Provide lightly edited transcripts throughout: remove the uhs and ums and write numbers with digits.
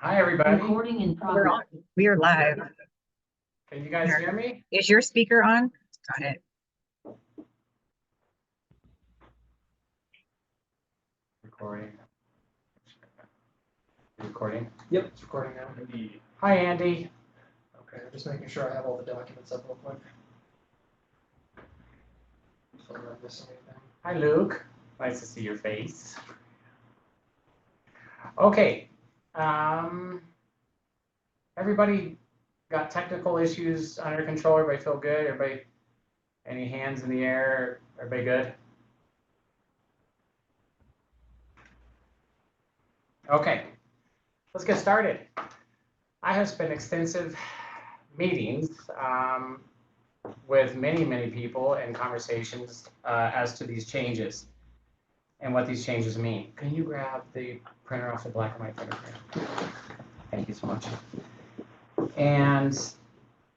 Hi, everybody. Recording in We're on. progress. We are live. Can you guys hear me? Is your speaker on? Got it. Recording. Recording. Yep, it's recording now. Hi, Andy. Okay, I'm just making sure I have all the documents up real quick. So I'm not missing anything. Hi, Luke. Nice to see your face. Okay. Everybody got technical issues under control? Everybody feel good? Everybody, any hands in the air? Everybody good? Okay, let's get started. I have spent extensive meetings with many people and conversations as to these changes and what these changes mean. Can you grab the printer off the black and white printer? Thank you so much. And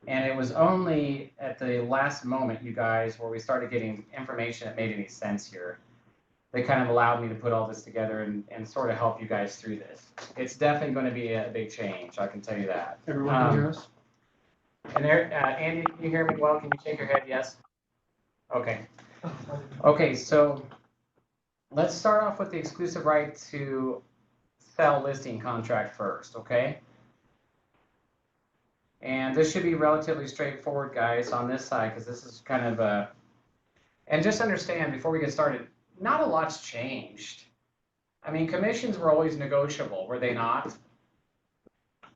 it was only at the last moment, you guys, where we started getting information that made any sense here. They kind of allowed me to put all this together and sort of help you guys through this. It's definitely going to be a big change, I can tell you that. Everyone can hear us? And there, Andy, can you hear me well? Can you shake your head? Yes? Okay. Okay, so let's start off with the exclusive right to sell listing contract first, okay? And this should be relatively straightforward, guys, on this side, because this is kind of a, and just understand before we get started, not a lot's changed. I mean, commissions were always negotiable, were they not?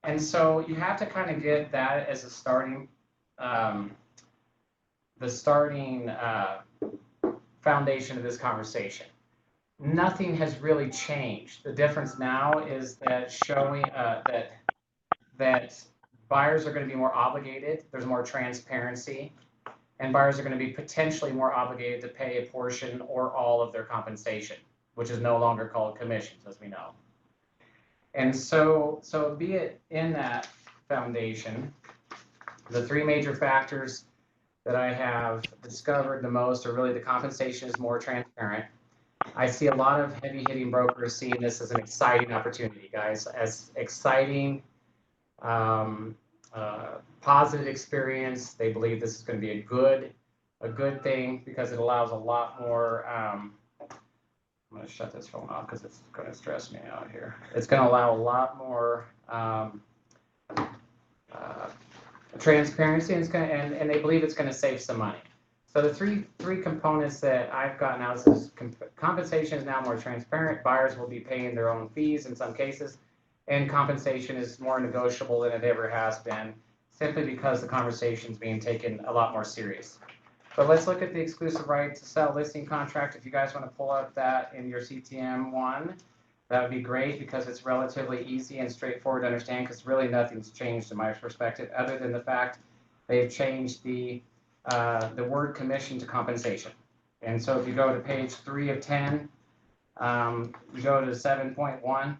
And so you have to kind of get that as a starting, foundation of this conversation. Nothing has really changed. The difference now is that showing that buyers are going to be more obligated. There's more transparency, and buyers are going to be potentially more obligated to pay a portion or all of their compensation, which is no longer called commissions, as we know. And so be it in that foundation, the three major factors that I have discovered the most are really the compensation is more transparent. I see a lot of heavy hitting brokers seeing this as an exciting opportunity, guys, as exciting, positive experience. They believe this is going to be a good thing because it allows a lot more, I'm going to shut this phone off because it's going to stress me out here. It's going to allow a lot more transparency, and, and they believe it's going to save some money. So the three components that I've gotten out is compensation is now more transparent. Buyers will be paying their own fees in some cases, and compensation is more negotiable than it ever has been, simply because the conversation is being taken a lot more serious. But let's look at the exclusive right to sell listing contract. If you guys want to pull up that in your CTM one, that would be great because it's relatively easy and straightforward to understand, because really nothing's changed in my perspective other than the fact they've changed the word commission to compensation. And so if you go to page 3 of 10, you go to 7.1.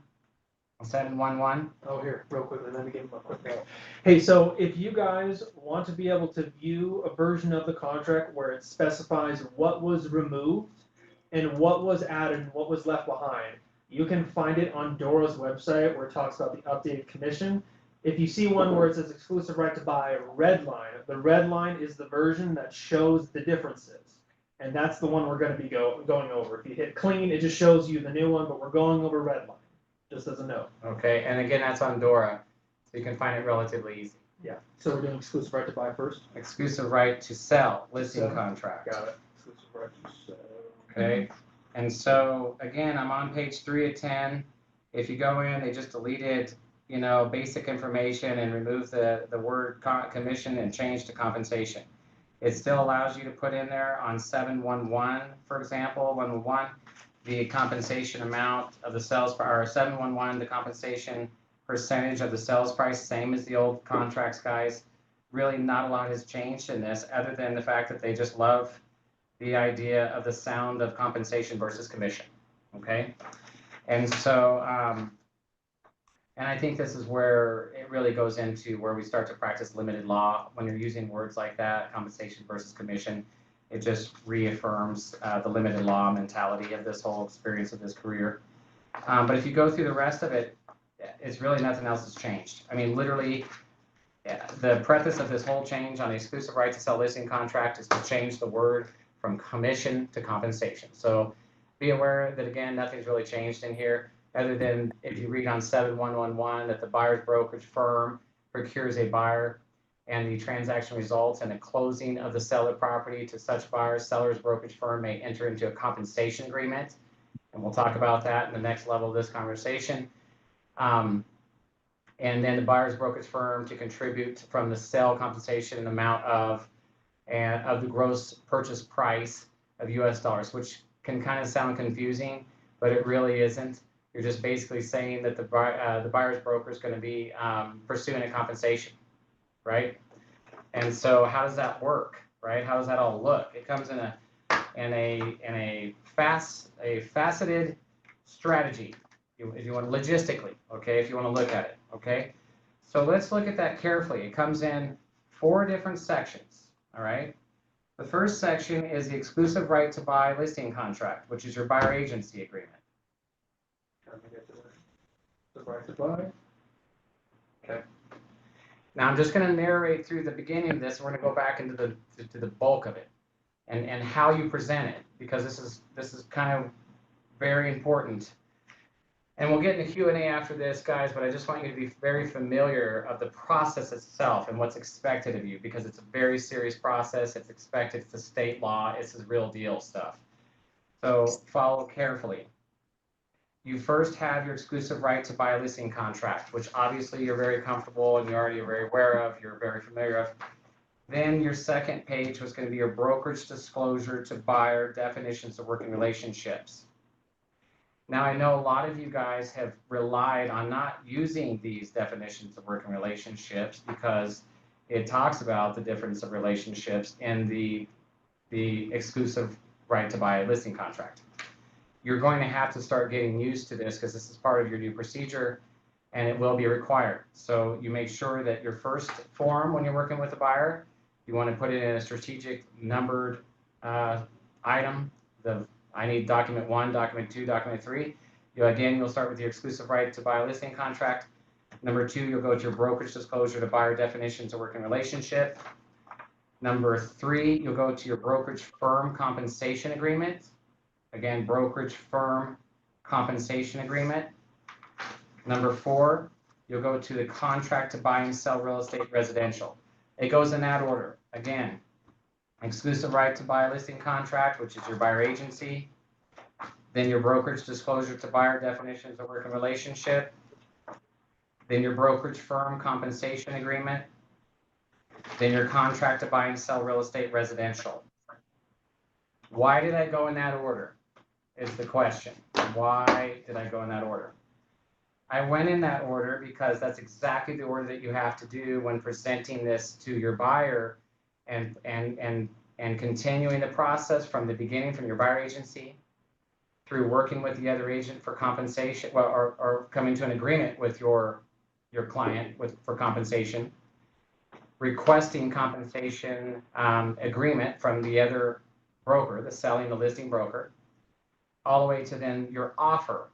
711. Oh, here, real quickly, let me give them a quick note. Hey, so if you guys want to be able to view a version of the contract where it specifies what was removed and what was added and what was left behind, you can find it on Dora's website where it talks about the updated commission. If you see one where it says exclusive right to buy red line, the red line is the version that shows the differences. And that's the one we're going to be going over. If you hit clean, it just shows you the new one, but we're going over red line. Just as a note. Okay, and again, that's on Dora, so you can find it relatively easy. Yeah. So we're doing exclusive right to buy first. Exclusive right to sell listing contract. Got it. Exclusive right to sell. Okay, and so again, I'm on page 3 of 10. If you go in, they just deleted, basic information and removed the word commission and changed to compensation. It still allows you to put in there on 711, for example, 111. The compensation amount of the sales price, or 711, the compensation percentage of the sales price, same as the old contracts, guys. Really not a lot has changed in this other than the fact that they just love the idea of the sound of compensation versus commission, okay? And so, and I think this is where it really goes into where we start to practice limited law. When you're using words like that, compensation versus commission, it just reaffirms the limited law mentality of this whole experience of this career. But if you go through the rest of it, it's really nothing else has changed. I mean, literally, the preface of this whole change on the exclusive right to sell listing contract is to change the word from commission to compensation. So be aware that, again, nothing's really changed in here, other than if you read on 7111 that the buyer's brokerage firm procures a buyer and the transaction results in a closing of the seller property to such buyers, seller's brokerage firm may enter into a compensation agreement. And we'll talk about that in the next level of this conversation. And then the buyer's brokerage firm to contribute from the sale compensation an amount of the gross purchase price of US dollars, which can kind of sound confusing, but it really isn't. You're just basically saying that the buyer's broker is going to be pursuing a compensation, right? And so how does that work, right? How does that all look? It comes in a faceted strategy, if you want logistically, okay, if you want to look at it, okay? So let's look at that carefully. It comes in 4 different sections, all right? The first section is the exclusive right to buy listing contract, which is your buyer agency agreement. The right to buy. Okay. Now I'm just going to narrate through the beginning of this, and we're going to go back into the bulk of it, and how you present it, because this is kind of very important. And we'll get into Q&A after this, guys, but I just want you to be very familiar of the process itself and what's expected of you, because it's a very serious process. It's expected. It's a state law. It's the real deal stuff. So follow carefully. You first have your exclusive right to buy a listing contract, which obviously you're very comfortable and you already are very aware of, you're very familiar of. Then your second page was going to be your brokerage disclosure to buyer definitions of working relationships. Now, I know a lot of you guys have relied on not using these definitions of working relationships because it talks about the difference of relationships in the exclusive right to buy a listing contract. You're going to have to start getting used to this because this is part of your new procedure and it will be required. So you make sure that your first form when you're working with a buyer, you want to put it in a strategic numbered item. I need document 1, document 2, document 3. You'll start with your exclusive right to buy a listing contract. Number 2, you'll go to your brokerage disclosure to buyer definitions of working relationship. Number 3, you'll go to your brokerage firm compensation agreement. Again, brokerage firm compensation agreement. Number 4, you'll go to the contract to buy and sell real estate residential. It goes in that order. Again, exclusive right to buy a listing contract, which is your buyer agency. Then your brokerage disclosure to buyer definitions of working relationship. Then your brokerage firm compensation agreement. Then your contract to buy and sell real estate residential. Why did I go in that order? Is the question. Why did I go in that order? I went in that order because that's exactly the order that you have to do when presenting this to your buyer and continuing the process from the beginning, from your buyer agency through working with the other agent for compensation, or coming to an agreement with your client for compensation, requesting compensation agreement from the other broker, the selling, the listing broker, all the way to then your offer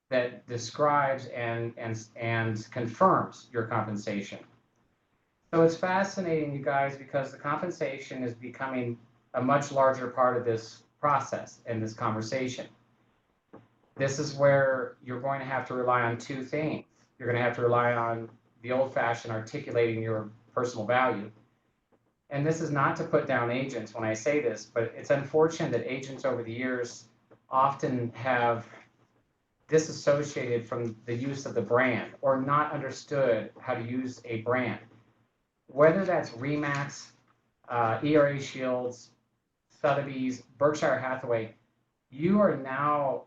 that describes and confirms your compensation. So it's fascinating, you guys, because the compensation is becoming a much larger part of this process and this conversation. This is where you're going to have to rely on 2 things. You're going to have to rely on the old-fashioned articulating your personal value. And this is not to put down agents when I say this, but it's unfortunate that agents over the years often have disassociated from the use of the brand or not understood how to use a brand. Whether that's RE/MAX, ERA Shields, Sotheby's, Berkshire Hathaway, you are now,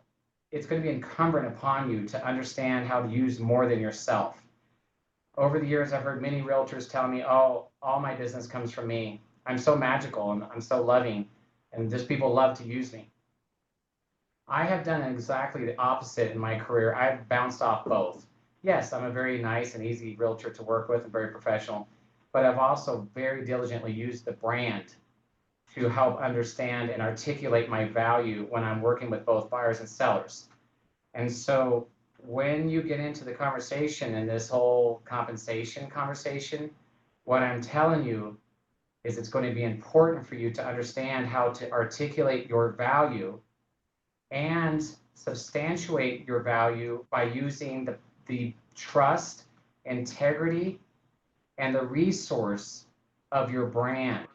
it's going to be incumbent upon you to understand how to use more than yourself. Over the years, I've heard many realtors tell me, oh, all my business comes from me. I'm so magical and I'm so loving and just people love to use me. I have done exactly the opposite in my career. I've bounced off both. Yes, I'm a very nice and easy realtor to work with and very professional, but I've also very diligently used the brand to help understand and articulate my value when I'm working with both buyers and sellers. And so when you get into the conversation and this whole compensation conversation, what I'm telling you is it's going to be important for you to understand how to articulate your value and substantiate your value by using the trust, integrity, and the resource of your brand.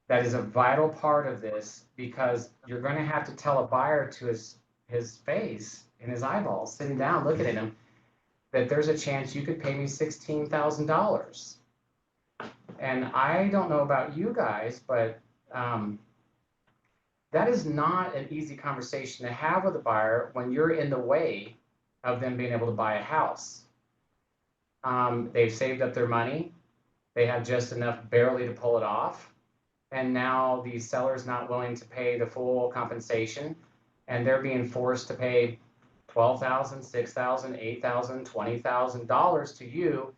That is a vital part of this, because you're going to have to tell a buyer to his face, in his eyeballs, sitting down looking at him, that there's a chance you could pay me $16,000. And I don't know about you guys, but that is not an easy conversation to have with a buyer when you're in the way of them being able to buy a house. They've saved up their money. They have just enough barely to pull it off. And now the seller's not willing to pay the full compensation, and they're being forced to pay $12,000, $6,000, $8,000, $20,000 to you.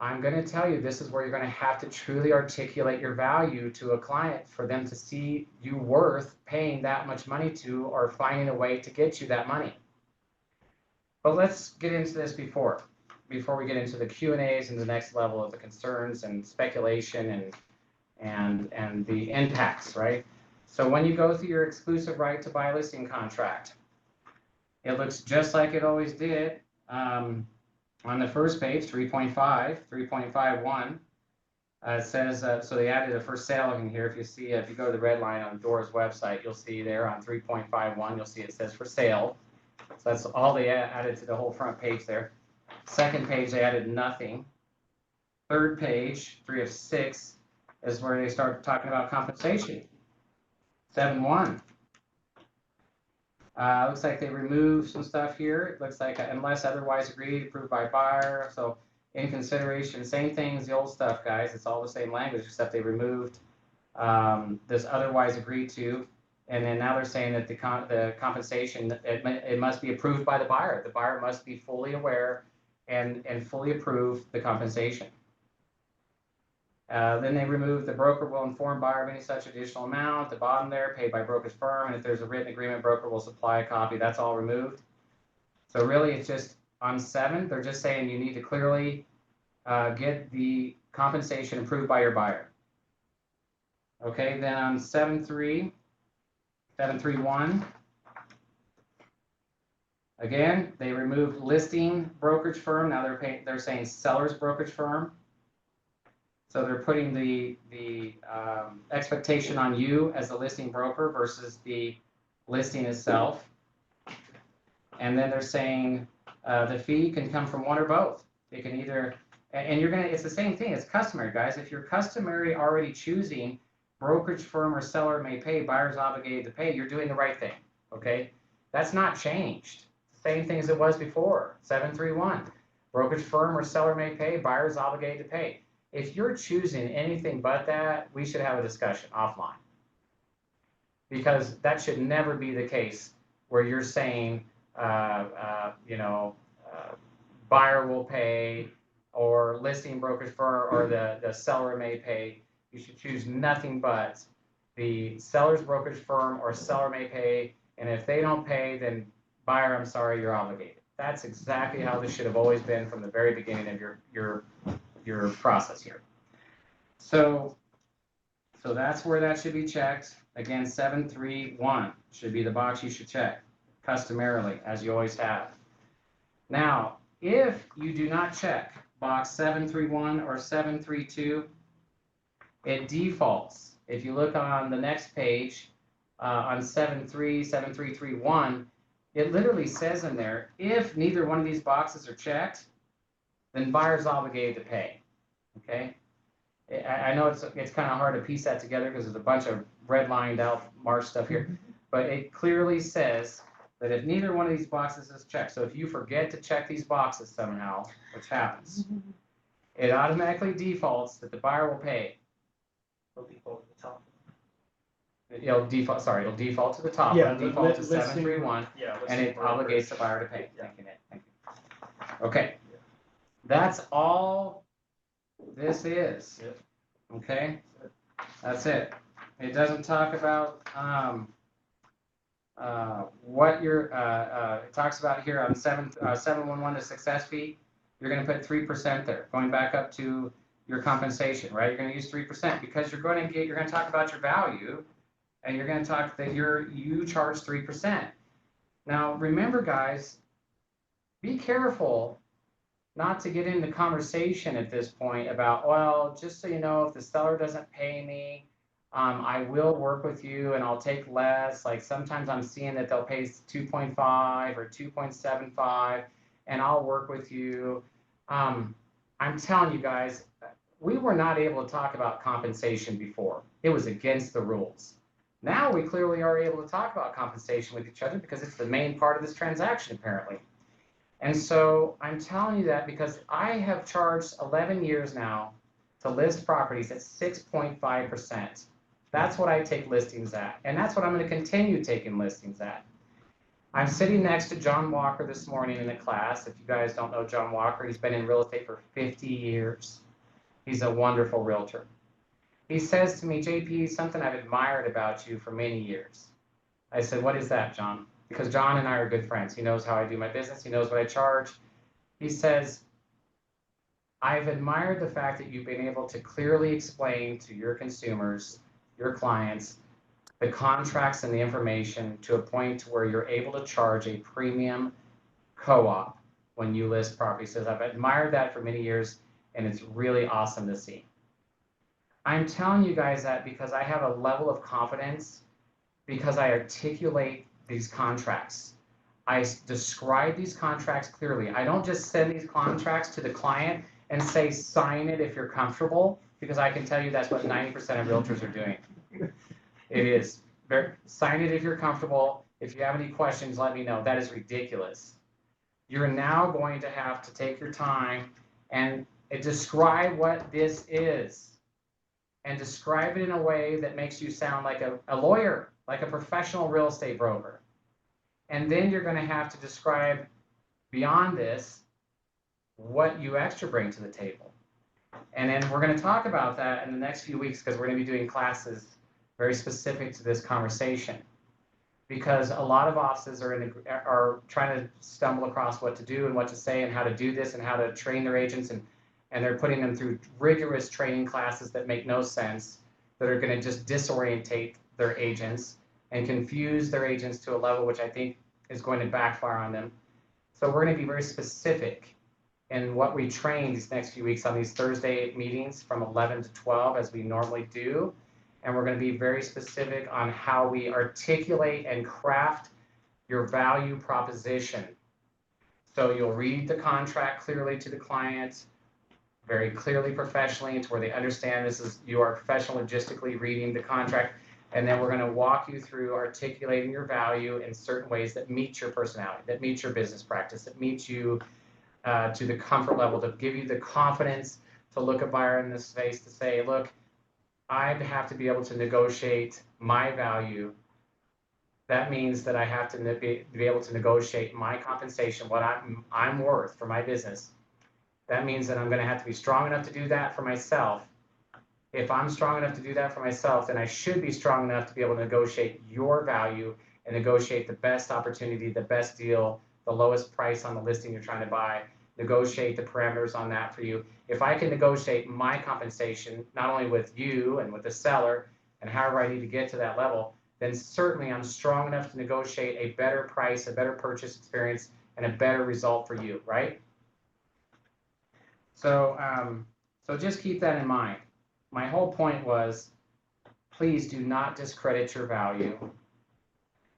I'm going to tell you, this is where you're going to have to truly articulate your value to a client for them to see you worth paying that much money to, or finding a way to get you that money. But let's get into this before we get into the Q&As and the next level of the concerns and speculation and the impacts, right? So when you go through your exclusive right to buy listing contract, it looks just like it always did. On the first page, 3.5, 3.51, it says, so they added a for sale in here. If you see, if you go to the red line on Dora's website, you'll see there on 3.51, you'll see it says for sale. So that's all they added to the whole front page there. Second page, they added nothing. Third page, 3 of 6, is where they start talking about compensation. 7.1. Looks like they removed some stuff here. It looks like unless otherwise agreed, approved by buyer. So in consideration, same thing as the old stuff, guys. It's all the same language, except they removed this otherwise agreed to. And then now they're saying that the compensation, it must be approved by the buyer. The buyer must be fully aware and fully approve the compensation. Then they remove the broker will inform buyer of any such additional amount. At the bottom there, paid by broker's firm, and if there's a written agreement, broker will supply a copy. That's all removed. So really, it's just on 7, they're just saying you need to clearly get the compensation approved by your buyer. Okay, then on 7.3, 7.3.1, again, they removed listing brokerage firm. Now they're saying seller's brokerage firm. So they're putting the expectation on you as the listing broker versus the listing itself. And then they're saying the fee can come from one or both. It can either, and you're gonna, it's the same thing, it's customary, guys. If you're customary already choosing brokerage firm or seller may pay, buyer's obligated to pay, you're doing the right thing, okay? That's not changed. Same thing as it was before, 7.3.1. Brokerage firm or seller may pay, buyer's obligated to pay. If you're choosing anything but that, we should have a discussion offline. Because that should never be the case where you're saying, buyer will pay, or listing brokerage firm or the seller may pay. You should choose nothing but the seller's brokerage firm or seller may pay, and if they don't pay, then buyer, I'm sorry, you're obligated. That's exactly how this should have always been from the very beginning of your process here. So that's where that should be checked. Again, 7.3.1 should be the box you should check customarily, as you always have. Now, if you do not check box 7.3.1 or 7.3.2, it defaults. If you look on the next page on 7.3, 7.3.3.1, it literally says in there, if neither one of these boxes are checked, then buyer's obligated to pay. Okay, I know it's kind of hard to piece that together because there's a bunch of red-lined out marked stuff here, but it clearly says that if neither one of these boxes is checked, so if you forget to check these boxes somehow, which happens, it automatically defaults that the buyer will pay. It'll default to the top. It'll default to the top. Yeah, It'll default to 7.3.1, yeah, and it obligates the buyer to pay. Yeah. Thank you, Nick. Thank you. Okay, that's all this is. Yep. Okay, that's it. It doesn't talk about what your, it talks about here on 711, the success fee, you're gonna put 3% there, going back up to your compensation, right? You're gonna use 3% because you're gonna talk about your value, and you're gonna talk that you charge 3%. Now, remember, guys, be careful not to get into conversation at this point about, well, just so you know, if the seller doesn't pay me, I will work with you and I'll take less. Like sometimes I'm seeing that they'll pay 2.5 or 2.75 and I'll work with you. I'm telling you guys, we were not able to talk about compensation before. It was against the rules. Now we clearly are able to talk about compensation with each other because it's the main part of this transaction apparently. And so I'm telling you that because I have charged 11 years now to list properties at 6.5%. That's what I take listings at. And that's what I'm going to continue taking listings at. I'm sitting next to John Walker this morning in the class. If you guys don't know John Walker, he's been in real estate for 50 years. He's a wonderful realtor. He says to me, JP, something I've admired about you for many years. I said, what is that, John? Because John and I are good friends. He knows how I do my business. He knows what I charge. He says, I've admired the fact that you've been able to clearly explain to your consumers, your clients, the contracts and the information to a point to where you're able to charge a premium co-op when you list property. He says, I've admired that for many years, and it's really awesome to see. I'm telling you guys that because I have a level of confidence because I articulate these contracts. I describe these contracts clearly. I don't just send these contracts to the client and say, sign it if you're comfortable, because I can tell you that's what 90% of realtors are doing. It is. Sign it if you're comfortable. If you have any questions, let me know. That is ridiculous. You're now going to have to take your time and describe what this is. And describe it in a way that makes you sound like a lawyer, like a professional real estate broker. And then you're going to have to describe beyond this what you extra bring to the table. And then we're going to talk about that in the next few weeks because we're going to be doing classes very specific to this conversation. Because a lot of offices are trying to stumble across what to do and what to say and how to do this and how to train their agents, and they're putting them through rigorous training classes that make no sense, that are going to just disorientate their agents and confuse their agents to a level which I think is going to backfire on them. So we're going to be very specific in what we train these next few weeks on these Thursday meetings from 11 to 12 as we normally do. And we're going to be very specific on how we articulate and craft your value proposition. So you'll read the contract clearly to the client, very clearly professionally, to where they understand this is, you are professional logistically reading the contract, and then we're going to walk you through articulating your value in certain ways that meet your personality, that meet your business practice, that meet you to the comfort level, to give you the confidence to look a buyer in this face to say, look, I have to be able to negotiate my value. That means that I have to be able to negotiate my compensation, what I'm worth for my business. That means that I'm going to have to be strong enough to do that for myself. If I'm strong enough to do that for myself, then I should be strong enough to be able to negotiate your value and negotiate the best opportunity, the best deal, the lowest price on the listing you're trying to buy, negotiate the parameters on that for you. If I can negotiate my compensation, not only with you and with the seller and however I need to get to that level, then certainly I'm strong enough to negotiate a better price, a better purchase experience, and a better result for you, right? So, so just keep that in mind. My whole point was, please do not discredit your value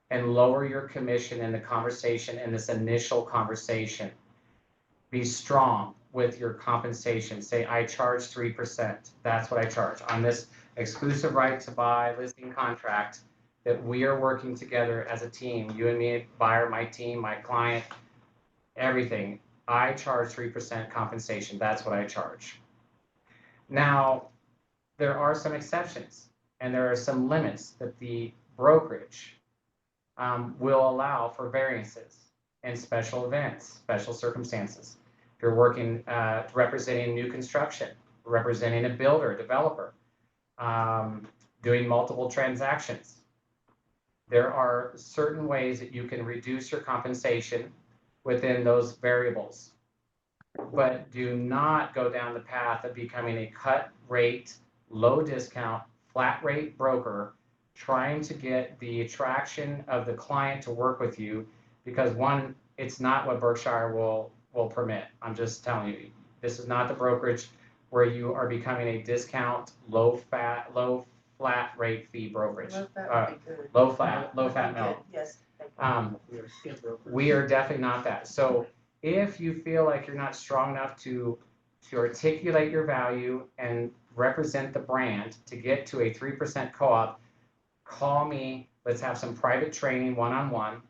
and lower your commission in the conversation, in this initial conversation. Be strong with your compensation. Say, I charge 3%. That's what I charge on this exclusive right to buy listing contract that we are working together as a team. You and me, buyer, my team, my client, everything. I charge 3% compensation. That's what I charge. Now, there are some exceptions and there are some limits that the brokerage will allow for variances and special events, special circumstances. If you're working, representing new construction, representing a builder, developer, doing multiple transactions. there are certain ways that you can reduce your compensation within those variables. But do not go down the path of becoming a cut rate, low discount, flat rate broker, trying to get the attraction of the client to work with you, because one, it's not what Berkshire will permit. I'm just telling you, this is not the brokerage where you are becoming a discount, low flat rate fee brokerage. Low fat milk. Yes. We are skin brokers. We are definitely not that. So if you feel like you're not strong enough to articulate your value and represent the brand to get to a 3% co-op, call me. Let's have some private training one-on-one.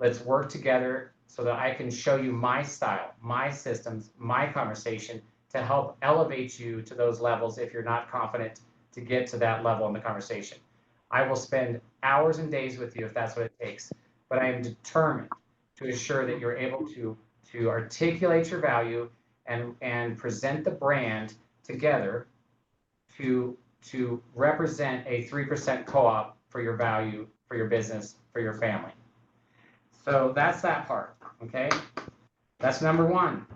Let's work together so that I can show you my style, my systems, my conversation to help elevate you to those levels if you're not confident to get to that level in the conversation. I will spend hours and days with you if that's what it takes, but I am determined to assure that you're able to articulate your value and present the brand together to represent a 3% co-op for your value, for your business, for your family. So that's that part, okay? That's number one.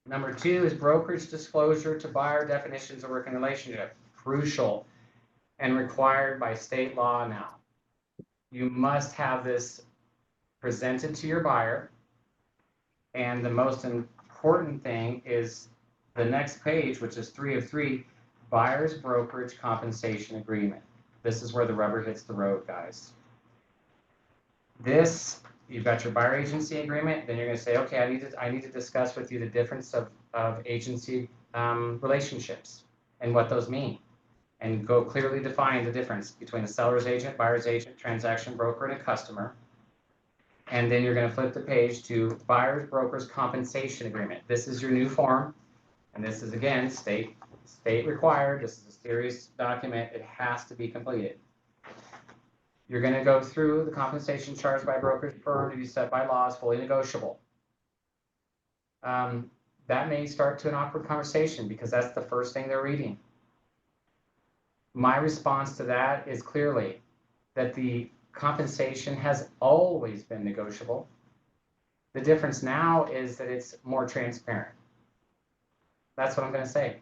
Number two is brokerage disclosure to buyer definitions of working relationship. Crucial and required by state law now. You must have this presented to your buyer. And the most important thing is the next page, which is 3 of 3, buyer's brokerage compensation agreement. This is where the rubber hits the road, guys. This, you've got your buyer agency agreement, then you're going to say, okay, I need to discuss with you the difference of agency relationships and what those mean, and go clearly define the difference between a seller's agent, buyer's agent, transaction broker, and a customer. And then you're going to flip the page to buyer's broker's compensation agreement. This is your new form, and this is, again, state required. This is a serious document. It has to be completed. You're going to go through the compensation charged by brokerage firm to be set by law is fully negotiable. That may start to an awkward conversation because that's the first thing they're reading. My response to that is clearly that the compensation has always been negotiable. The difference now is that it's more transparent. That's what I'm going to say.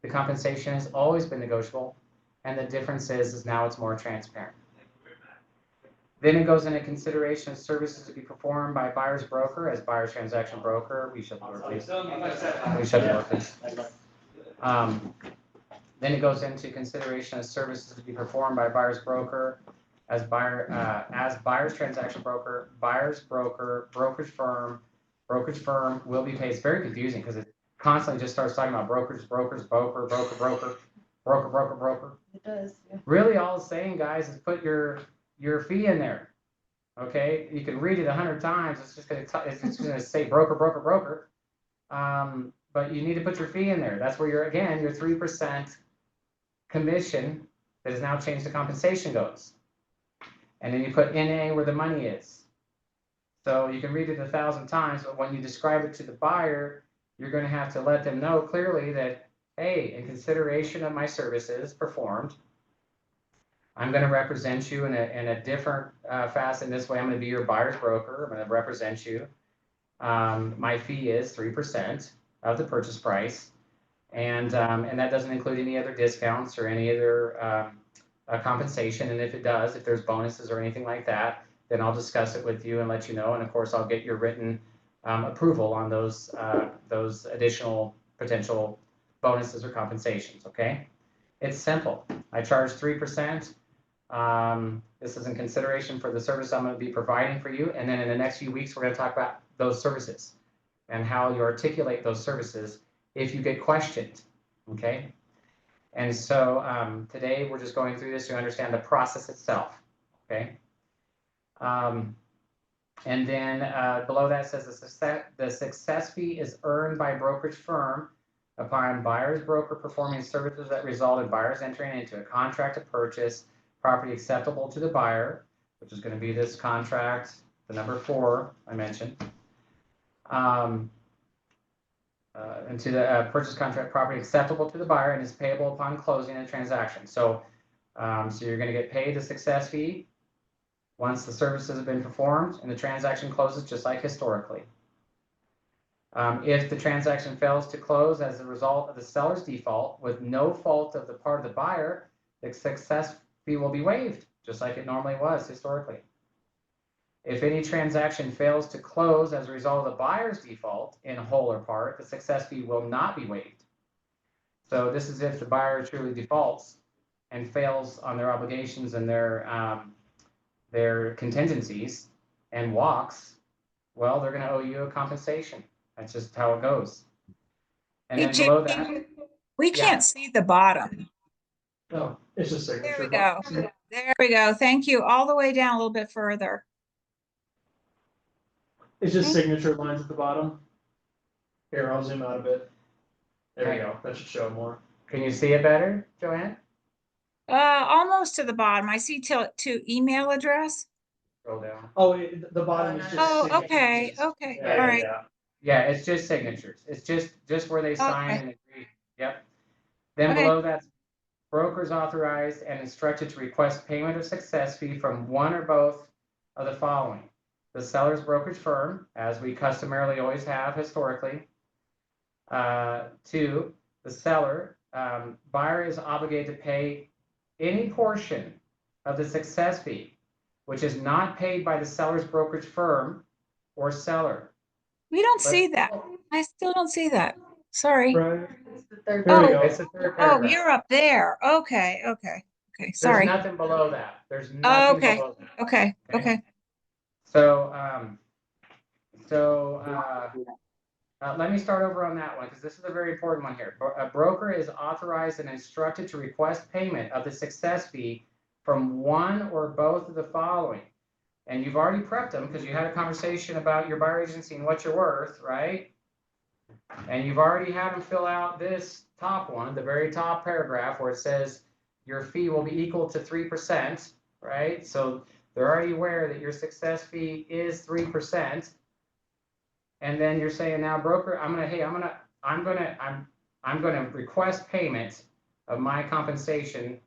The compensation has always been negotiable, and the difference is now it's more transparent. Then it goes into consideration of services to be performed by buyer's broker as buyer's transaction broker. We should work these. We should work these. Then it goes into consideration of services to be performed by buyer's broker as buyer's transaction broker, buyer's broker, brokerage firm will be paid. It's very confusing because it constantly just starts talking about broker. It does. Yeah. Really, all it's saying, guys, is put your fee in there. Okay, you can read it 100 times. It's just gonna say broker. But you need to put your fee in there. That's where your 3% commission that has now changed to compensation goes. And then you put NA where the money is. So you can read it 1,000 times, but when you describe it to the buyer, you're going to have to let them know clearly that, hey, in consideration of my services performed, I'm going to represent you in a different facet. This way, I'm going to be your buyer's broker. I'm going to represent you. My fee is 3% of the purchase price, and that doesn't include any other discounts or any other compensation. And if it does, if there's bonuses or anything like that, then I'll discuss it with you and let you know. And of course, I'll get your written approval on those additional potential bonuses or compensations. Okay, it's simple. I charge 3%. This is in consideration for the service I'm going to be providing for you. And then in the next few weeks, we're going to talk about those services and how you articulate those services if you get questioned. Okay. And so today we're just going through this to understand the process itself, okay? And then below that says the success fee is earned by brokerage firm upon buyer's broker performing services that result in buyers entering into a contract to purchase property acceptable to the buyer, which is going to be this contract, the number 4 I mentioned. Into the purchase contract property acceptable to the buyer and is payable upon closing a transaction. So, so you're going to get paid the success fee once the services have been performed and the transaction closes, just like historically. If the transaction fails to close as a result of the seller's default with no fault of the part of the buyer, the success fee will be waived, just like it normally was historically. If any transaction fails to close as a result of the buyer's default in whole or part, the success fee will not be waived. So this is if the buyer truly defaults and fails on their obligations and their contingencies and walks, well, they're going to owe you a compensation. That's just how it goes. And Hey, then below JP, that, we yeah. can't see the bottom. No, it's just There signature. we go. There we go. Thank you. All the way down a little bit further. It's just signature lines at the bottom. Here, I'll zoom out a bit. There we go. That should show more. Can you see it better, Joanne? Almost to the bottom. I see to email address. Scroll down. Oh, the bottom is just. Oh, signatures. okay, okay, Yeah, all yeah, right. yeah. Yeah, it's just signatures. It's just where they sign Okay. and agree. Yep. Then Okay. below that, brokers authorized and instructed to request payment of success fee from one or both of the following: the seller's brokerage firm, as we customarily always have historically. 2, the seller. Buyer is obligated to pay any portion of the success fee which is not paid by the seller's brokerage firm or seller. We don't But- see that. I still don't see that. Sorry. Right. It's the third. There we Oh. go. It's the third Oh, paragraph. you're up there. Okay, okay, okay. There's Sorry. nothing below that. There's nothing Okay. below that. Okay, Okay. okay. So, let me start over on that one because this is a very important one here. A broker is authorized and instructed to request payment of the success fee from one or both of the following. And you've already prepped them because you had a conversation about your buyer agency and what you're worth, right? And you've already had them fill out this top one, the very top paragraph where it says your fee will be equal to 3%, right? So they're already aware that your success fee is 3%. And then you're saying now, broker, I'm gonna request payment of my compensation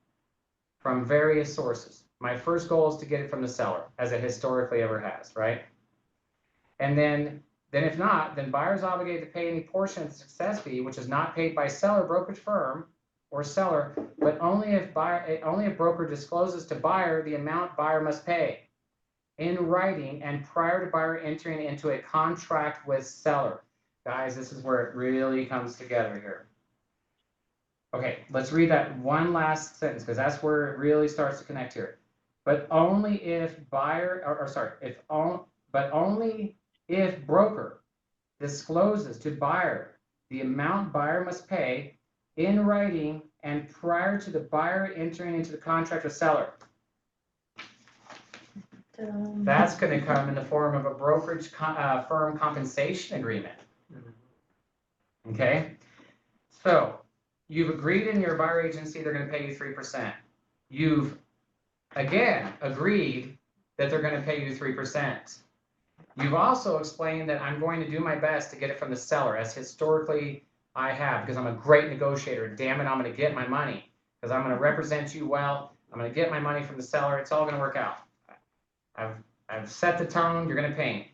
from various sources. My first goal is to get it from the seller, as it historically ever has, right? And then if not, then buyer is obligated to pay any portion of the success fee, which is not paid by seller, brokerage firm, or seller, but only if broker discloses to buyer the amount buyer must pay in writing and prior to buyer entering into a contract with seller. Guys, this is where it really comes together here. Okay, let's read that one last sentence because that's where it really starts to connect here. But only if only if broker discloses to buyer the amount buyer must pay in writing and prior to the buyer entering into the contract with seller. That's going to come in the form of a brokerage firm compensation agreement. Okay, so you've agreed in your buyer agency they're going to pay you 3%. You've again agreed that they're going to pay you 3%. You've also explained that I'm going to do my best to get it from the seller, as historically I have, because I'm a great negotiator. Damn it, I'm going to get my money because I'm going to represent you well. I'm going to get my money from the seller. It's all going to work out. I've set the tone. You're going to pay me.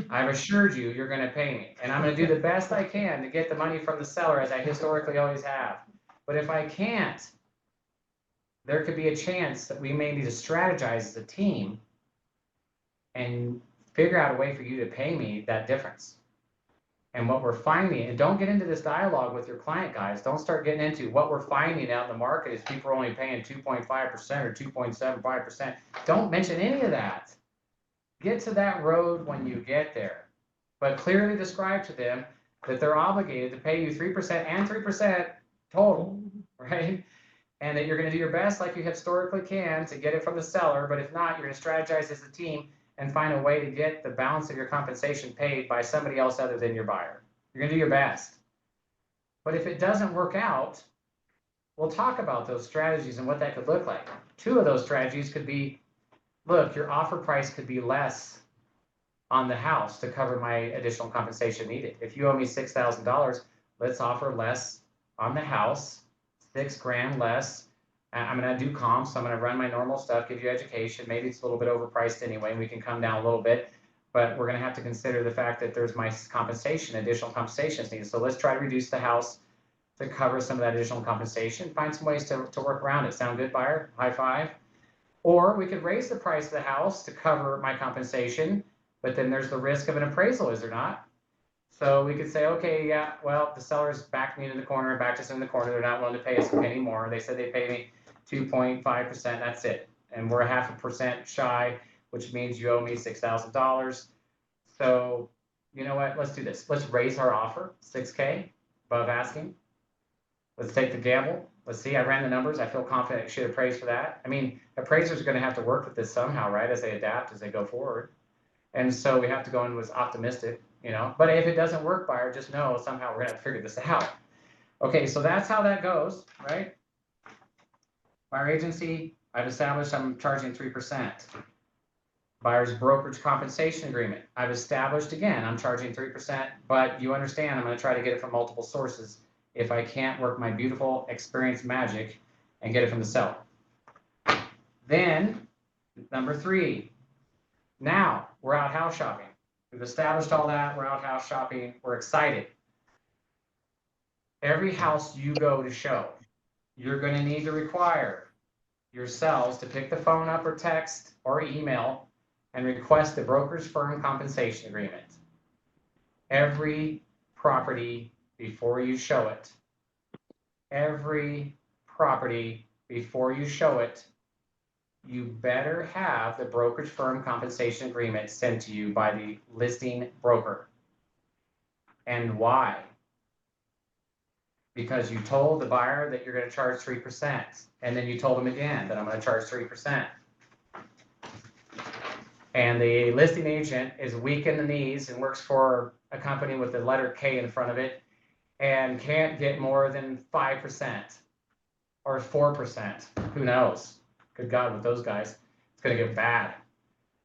I've assured you you're going to pay me, and I'm going to do the best I can to get the money from the seller, as I historically always have. But if I can't, there could be a chance that we may need to strategize as a team and figure out a way for you to pay me that difference. And what we're finding, and don't get into this dialogue with your client, guys. Don't start getting into what we're finding out in the market is people are only paying 2.5% or 2.75%. Don't mention any of that. Get to that road when you get there, but clearly describe to them that they're obligated to pay you 3% and 3% total, right? And that you're going to do your best like you historically can to get it from the seller, but if not, you're going to strategize as a team and find a way to get the balance of your compensation paid by somebody else other than your buyer. You're going to do your best. But if it doesn't work out, we'll talk about those strategies and what that could look like. 2 of those strategies could be, look, your offer price could be less on the house to cover my additional compensation needed. If you owe me $6,000, let's offer less on the house, $6,000 less I'm gonna do comps, I'm gonna run my normal stuff, give you education, maybe it's a little bit overpriced anyway, and we can come down a little bit, but we're gonna have to consider the fact that there's my compensation, additional compensation is needed. So let's try to reduce the house to cover some of that additional compensation, find some ways to work around it. Sound good, buyer? High five. Or we could raise the price of the house to cover my compensation, but then there's the risk of an appraisal, is there not? So we could say, okay, yeah, well, the seller's backed me into the corner, backed us in the corner, they're not willing to pay us a penny more. They said they pay me 2.5%, that's it. And we're 0.5% shy, which means you owe me $6,000. So you know what, let's do this. Let's raise our offer, 6K above asking. Let's take the gamble. Let's see, I ran the numbers. I feel confident I should appraise for that. I mean, appraisers are gonna have to work with this somehow, right? As they adapt, as they go forward. And so we have to go in with optimistic, you know, but if it doesn't work, buyer, just know somehow we're gonna have to figure this out. Okay, so that's how that goes, right? Buyer agency, I've established I'm charging 3%. Buyer's brokerage compensation agreement, I've established again, I'm charging 3%, but you understand I'm gonna try to get it from multiple sources if I can't work my beautiful experience magic and get it from the seller. Then, number 3, now we're out house shopping. We've established all that, we're out house shopping, we're excited. Every house you go to show, you're gonna need to require yourselves to pick the phone up or text or email and request the brokerage firm compensation agreement. Every property before you show it. Every property before you show it, you better have the brokerage firm compensation agreement sent to you by the listing broker. And why? Because you told the buyer that you're going to charge 3%, and then you told them again that I'm going to charge 3%. And the listing agent is weak in the knees and works for a company with the letter K in front of it and can't get more than 5% or 4%. Who knows? Good God, with those guys, it's going to get bad.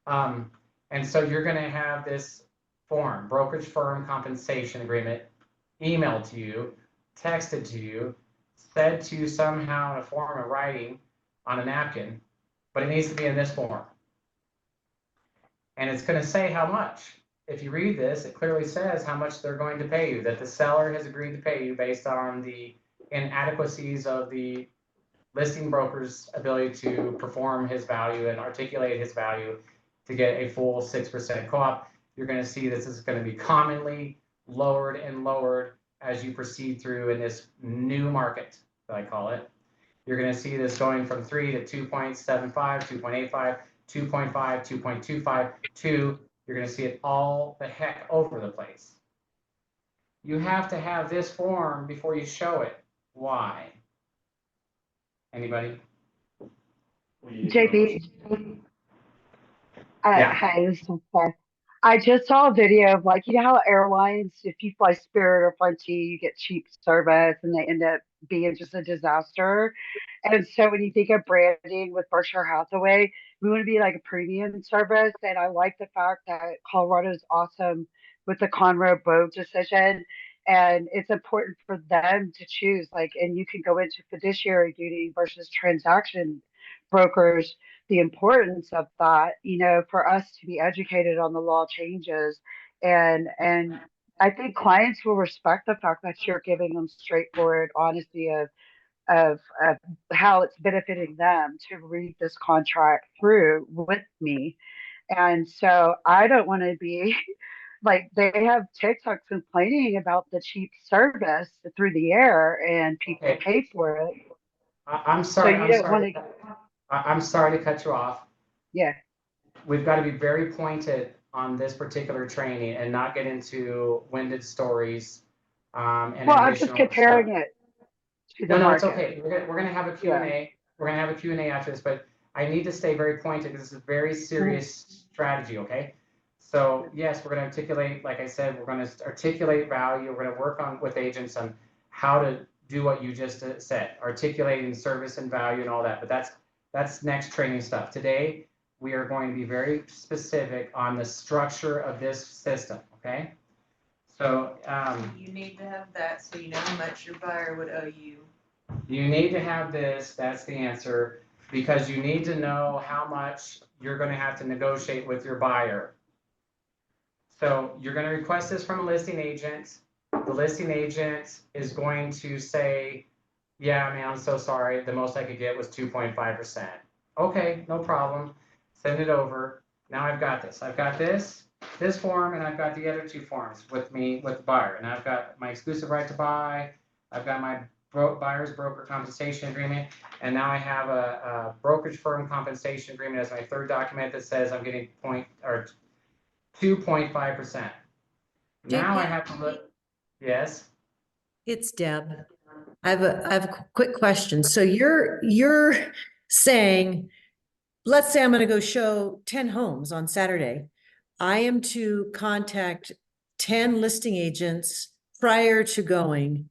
And so you're going to have this form, brokerage firm compensation agreement, emailed to you, texted to you, said to you somehow in a form of writing on a napkin, but it needs to be in this form. And it's going to say how much. If you read this, it clearly says how much they're going to pay you, that the seller has agreed to pay you based on the inadequacies of the listing broker's ability to perform his value and articulate his value to get a full 6% co-op. You're going to see this is going to be commonly lowered and lowered as you proceed through in this new market, that I call it. You're going to see this going from 3 to 2.75, 2.85, 2.5, 2.25, 2. You're going to see it all the heck over the place. You have to have this form before you show it. Why? Anybody? JP. Yeah. Hi, this is Beth. I just saw a video of, like, you know how airlines, if you fly Spirit or Frontier, you get cheap service and they end up being just a disaster. And so when you think of branding with Berkshire Hathaway, we want to be like a premium service. And I like the fact that Colorado's awesome with the Conroe boat decision. And it's important for them to choose, like, and you can go into fiduciary duty versus transaction brokers, the importance of that, you know, for us to be educated on the law changes. And I think clients will respect the fact that you're giving them straightforward honesty of how it's benefiting them to read this contract through with me. And so I don't want to be like, they have TikTok complaining about the cheap service through the air and people Okay. pay for it. I'm sorry. So you don't want to. I'm sorry to cut you off. Yeah. We've got to be very pointed on this particular training and not get into winded stories. And Well, I'm just comparing stuff. it to the No, market. it's okay. We're gonna have a Q&A. Yeah. We're gonna have a Q&A after this, but I need to stay very pointed because this is a very serious strategy, okay? So yes, we're gonna articulate, like I said, we're gonna articulate value. We're gonna work on with agents on how to do what you just said, articulating service and value and all that, but that's next training stuff. Today, we are going to be very specific on the structure of this system, okay? So You need to have that so you know how much your buyer would owe you You need to have this, that's the answer, because you need to know how much you're gonna have to negotiate with your buyer. So you're gonna request this from a listing agent. The listing agent is going to say, yeah, I mean, I'm so sorry, the most I could get was 2.5%. Okay, no problem, send it over. Now I've got this form, and I've got the other two forms with me, with the buyer. And I've got my exclusive right to buy, I've got my buyer's broker compensation agreement, and now I have a brokerage firm compensation agreement as my third document that says I'm getting 2.5%. Now I have to look, yes? It's Deb. I have a quick question. So you're saying, let's say I'm gonna go show 10 homes on Saturday. I am to contact 10 listing agents prior to going.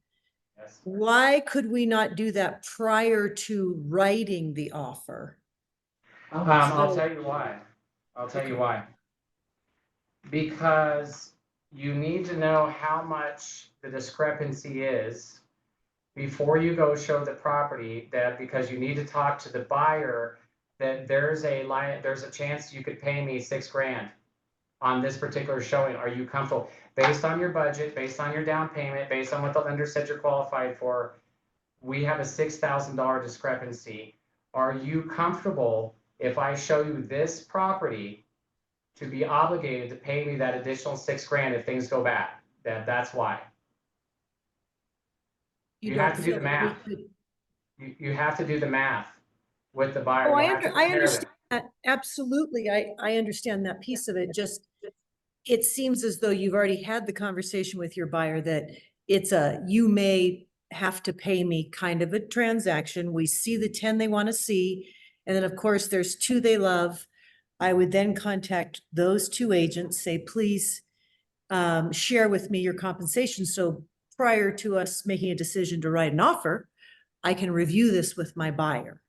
Yes. Why could we not do that prior to writing the offer? I'll tell you why. I'll tell you why. Because you need to know how much the discrepancy is before you go show the property, that because you need to talk to the buyer that there's a chance you could pay me $6,000 on this particular showing. Are you comfortable? Based on your budget, based on your down payment, based on what the lender said you're qualified for, we have a $6,000 discrepancy. Are you comfortable if I show you this property to be obligated to pay me that additional $6,000 if things go bad? That's why. You have to do the math. You have to do the math with the buyer. Oh, You I have to I compare understand them. that. Absolutely. I understand that piece of it. Just, it seems as though you've already had the conversation with your buyer that it's you may have to pay me kind of a transaction. We see the 10 they want to see. And then of course there's 2 they love. I would then contact those 2 agents, say, please share with me your compensation. So prior to us making a decision to write an offer, I can review this with my buyer.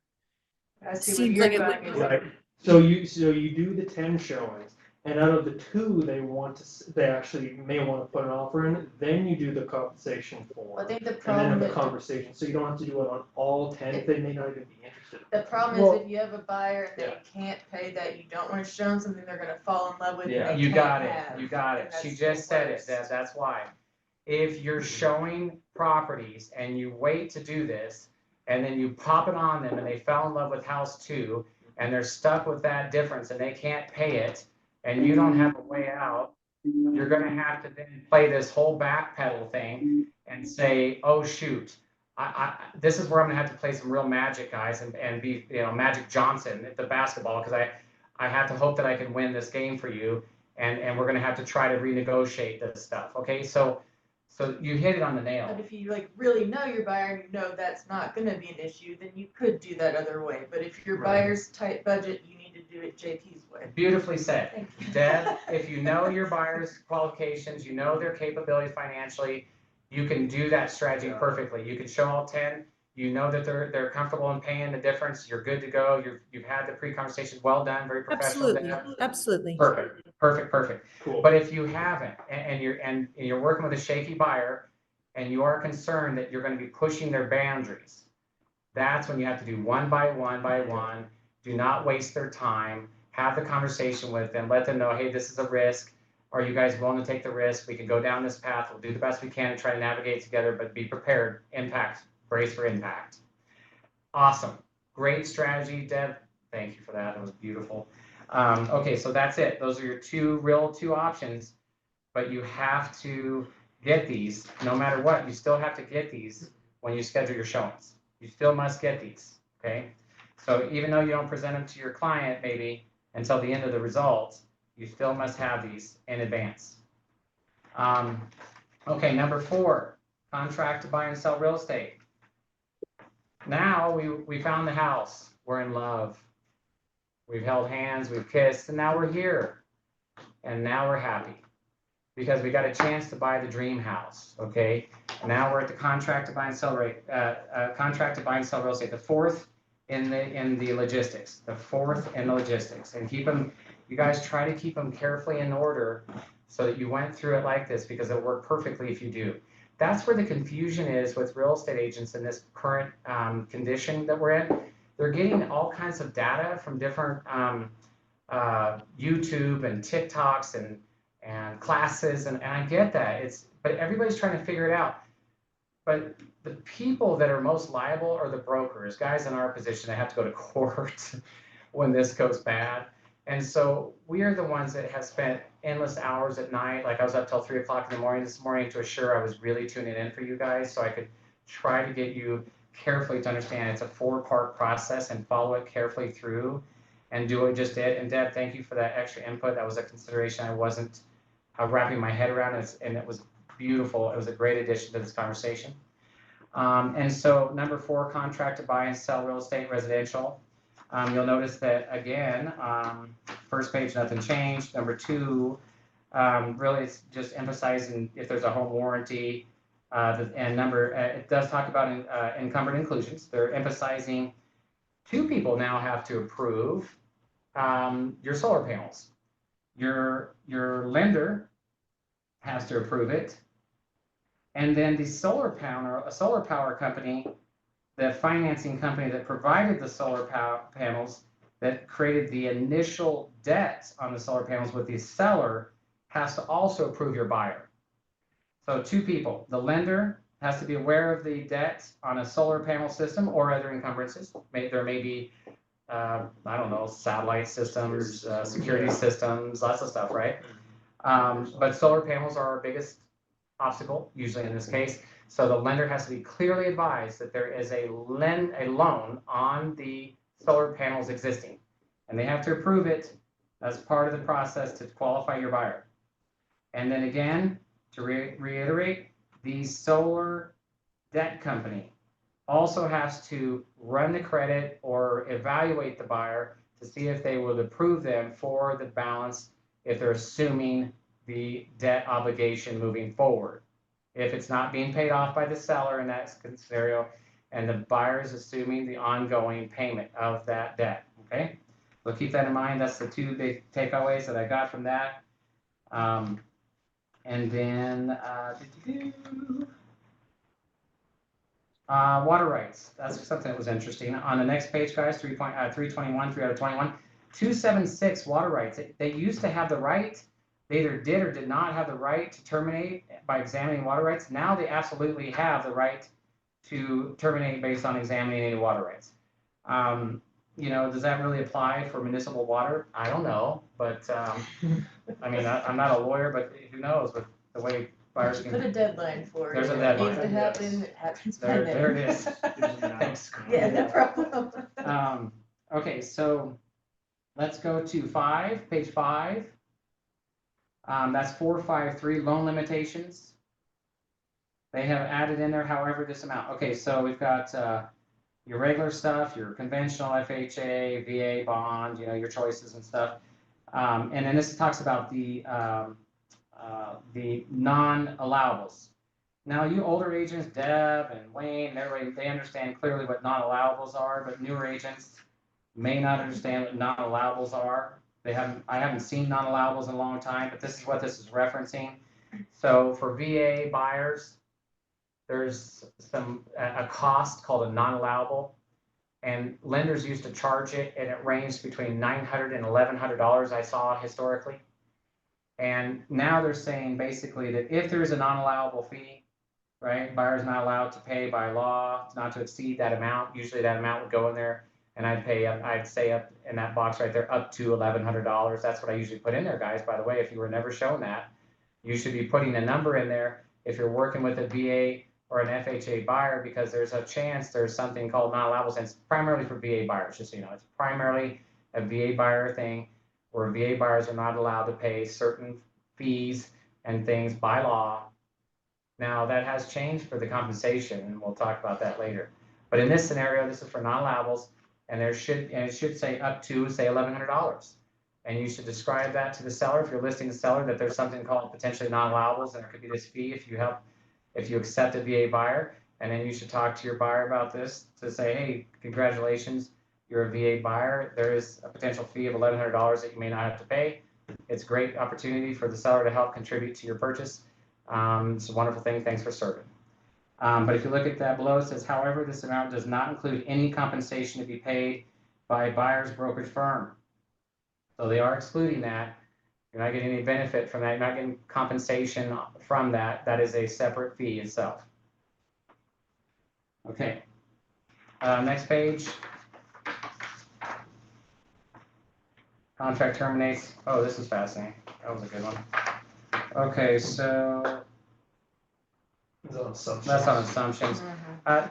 I see what Seems you're like it doing would- is Right. So you do the 10 showings, and out of the 2 they actually may want to put an offer in, then you do the compensation I form. think the And then problem have the is, conversation, so you don't have to do it on all 10 if they may not even be interested. the problem Well- is if you have a buyer and they can't pay that, you don't want to show them something they're gonna fall in love with Yeah. and they You got can't it, have. you got and it. She that's just the said it, worst. that's why. If you're showing properties and you wait to do this, and then you pop it on them and they fell in love with house 2, and they're stuck with that difference and they can't pay it, and you don't have a way out, you're gonna have to then play this whole backpedal thing and say, oh, shoot. This is where I'm gonna have to play some real magic, guys, and be, Magic Johnson at the basketball, because I have to hope that I can win this game for you, and we're gonna have to try to renegotiate this stuff, okay? So you hit it on the nail. But if you like really know your buyer and you know that's not gonna be an issue, then you could do that other way. But if your Right. buyer's tight budget, you need to do it JP's way. Beautifully said. Thank you. Deb, if you know your buyer's qualifications, you know their capabilities financially, you can do that strategy perfectly. You can show all 10, you know that they're comfortable in paying the difference, you're good to go, you've had the pre-conversation, well done, very professional. Absolutely, Deb. absolutely. Perfect. Cool. But if you haven't, and you're working with a shaky buyer, and you are concerned that you're gonna be pushing their boundaries, that's when you have to do one by one. Do not waste their time. Have the conversation with them. Let them know, hey, this is a risk. Are you guys willing to take the risk? We can go down this path. We'll do the best we can to try to navigate together, but be prepared. Impact. Brace for impact. Awesome. Great strategy, Deb. Thank you for that. That was beautiful. Okay, so that's it. Those are your two options, but you have to get these no matter what. You still have to get these when you schedule your showings. You still must get these, okay? So even though you don't present them to your client maybe until the end of the results, you still must have these in advance. Okay, number 4, contract to buy and sell real estate. Now we found the house. We're in love. We've held hands, we've kissed, and now we're here. And now we're happy because we got a chance to buy the dream house, okay? Now we're at the contract to buy and sell contract to buy and sell real estate, the 4th in the logistics, and keep them. You guys try to keep them carefully in order so that you went through it like this because it'll work perfectly if you do. That's where the confusion is with real estate agents in this current condition that we're in. They're getting all kinds of data from different YouTube and TikToks and classes, and I get that. But everybody's trying to figure it out. But the people that are most liable are the brokers, guys in our position that have to go to court when this goes bad. And so we are the ones that have spent endless hours at night. Like I was up till 3 o'clock in the morning this morning to assure I was really tuning in for you guys so I could try to get you carefully to understand it's a 4-part process and follow it carefully through and do what we just did. And Deb, thank you for that extra input. That was a consideration I wasn't wrapping my head around, and it was beautiful. It was a great addition to this conversation. And so number 4, contract to buy and sell real estate residential. You'll notice that again, first page, nothing changed. Number 2, really it's just emphasizing if there's a home warranty. And it does talk about encumbered inclusions. They're emphasizing 2 people now have to approve your solar panels. Your lender has to approve it. And then the solar power company, the financing company that provided the solar panels, that created the initial debt on the solar panels with the seller, has to also approve your buyer. So 2 people. The lender has to be aware of the debt on a solar panel system or other encumbrances. There may be, I don't know, satellite systems, security systems, lots of stuff, right? But solar panels are our biggest obstacle, usually in this case. So the lender has to be clearly advised that there is a loan on the solar panels existing. And they have to approve it as part of the process to qualify your buyer. And then again, to reiterate, the solar debt company also has to run the credit or evaluate the buyer to see if they would approve them for the balance if they're assuming the debt obligation moving forward. If it's not being paid off by the seller in that scenario, and the buyer is assuming the ongoing payment of that debt, okay? So keep that in mind. That's the 2 big takeaways that I got from that. And then, water rights. That's something that was interesting. On the next page, guys, 321, 3 out of 21, 276 water rights. They used to have the right. They either did or did not have the right to terminate by examining water rights. Now they absolutely have the right to terminate based on examining any water rights. You know, does that really apply for municipal water? I don't know, but I mean, I'm not a lawyer, but who knows with the way buyers can. Put a deadline for it. There's a It deadline. needs to happen, it happens by There then. it is. Thanks. Yeah, no problem. Okay, so let's go to page 5. That's 453 loan limitations. They have added in there, however, this amount. Okay, so we've got your regular stuff, your conventional FHA, VA bond, you know, your choices and stuff. And then this talks about the non-allowables. Now, you older agents, Deb and Wayne, and everybody, they understand clearly what non-allowables are, but newer agents may not understand what non-allowables are. I haven't seen non-allowables in a long time, but this is what this is referencing. So for VA buyers, there's a cost called a non-allowable, and lenders used to charge it, and it ranged between $900 and $1,100 I saw historically. And now they're saying basically that if there's a non-allowable fee, right, buyer's not allowed to pay by law not to exceed that amount. Usually that amount would go in there, and I'd say up in that box right there, up to $1,100. That's what I usually put in there, guys. By the way, if you were never shown that, you should be putting a number in there if you're working with a VA or an FHA buyer, because there's a chance there's something called non-allowables, and it's primarily for VA buyers, just so you know. It's primarily a VA buyer thing where VA buyers are not allowed to pay certain fees and things by law. Now, that has changed for the compensation, and we'll talk about that later. But in this scenario, this is for non-allowables, and it should say up to, say, $1,100. And you should describe that to the seller if you're listing the seller that there's something called potentially non-allowables, and there could be this fee if you accept a VA buyer. And then you should talk to your buyer about this to say, hey, congratulations, you're a VA buyer. There is a potential fee of $1,100 that you may not have to pay. It's a great opportunity for the seller to help contribute to your purchase. It's a wonderful thing. Thanks for serving. But if you look at that below, it says, however, this amount does not include any compensation to be paid by a buyer's brokerage firm. So they are excluding that. You're not getting any benefit from that. You're not getting compensation from that. That is a separate fee itself. Okay. Next page. Contract terminates. Oh, this is fascinating. That was a good one. Okay, so It's on assumptions. that's on assumptions.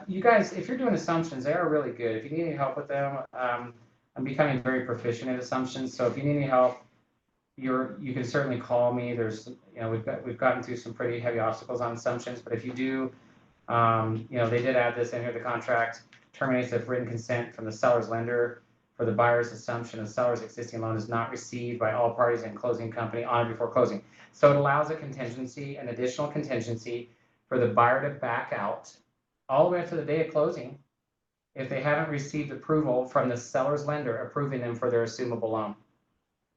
You guys, if you're doing assumptions, they are really good. If you need any help with them, I'm becoming very proficient at assumptions. So if you need any help, you can certainly call me. There's, we've gotten through some pretty heavy obstacles on assumptions, but if you do, they did add this in here. The contract terminates if written consent from the seller's lender for the buyer's assumption of seller's existing loan is not received by all parties in closing company on or before closing. So it allows a contingency, an additional contingency for the buyer to back out all the way up to the day of closing if they haven't received approval from the seller's lender approving them for their assumable loan.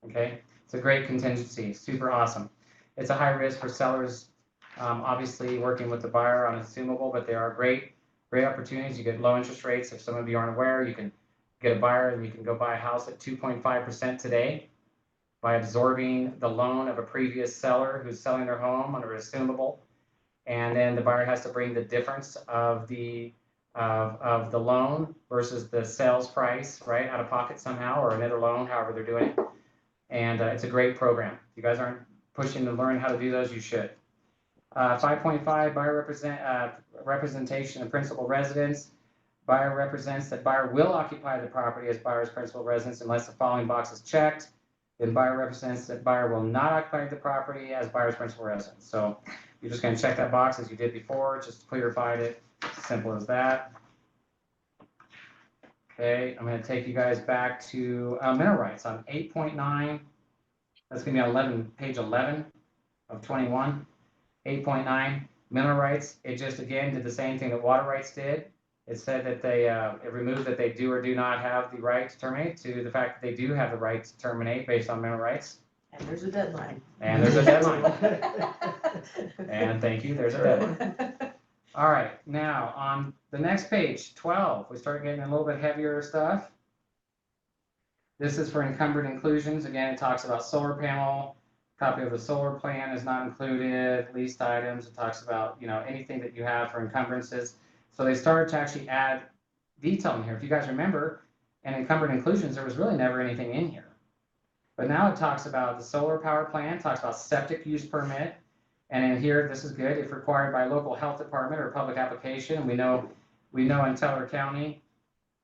Okay, it's a great contingency, super awesome. It's a high risk for sellers, obviously working with the buyer on assumable, but there are great opportunities. You get low interest rates. If some of you aren't aware, you can get a buyer and you can go buy a house at 2.5% today by absorbing the loan of a previous seller who's selling their home under assumable. And then the buyer has to bring the difference of the loan versus the sales price, right, out of pocket somehow, or another loan, however they're doing it. And it's a great program. If you guys aren't pushing to learn how to do those, you should. 5.5, buyer representation of principal residence. Buyer represents that buyer will occupy the property as buyer's principal residence unless the following box is checked. Then buyer represents that buyer will not occupy the property as buyer's principal residence. So you're just going to check that box as you did before, just clarified it. Simple as that. Okay, I'm going to take you guys back to mineral rights on 8.9. That's going to be on page 11 of 21. 8.9, mineral rights. It just, again, did the same thing that water rights did. It said that it removed that they do or do not have the right to terminate to the fact that they do have the right to terminate based on mineral rights. And there's a deadline. And there's a deadline. And thank you, there's a deadline. All right, now on the next page, 12, we start getting a little bit heavier stuff. This is for encumbered inclusions. Again, it talks about solar panel. Copy of the solar plan is not included. Leased items. It talks about anything that you have for encumbrances. So they started to actually add detail in here. If you guys remember, in encumbered inclusions, there was really never anything in here. But now it talks about the solar power plant. Talks about septic use permit. And in here, this is good. If required by local health department or public application, we know in Teller County,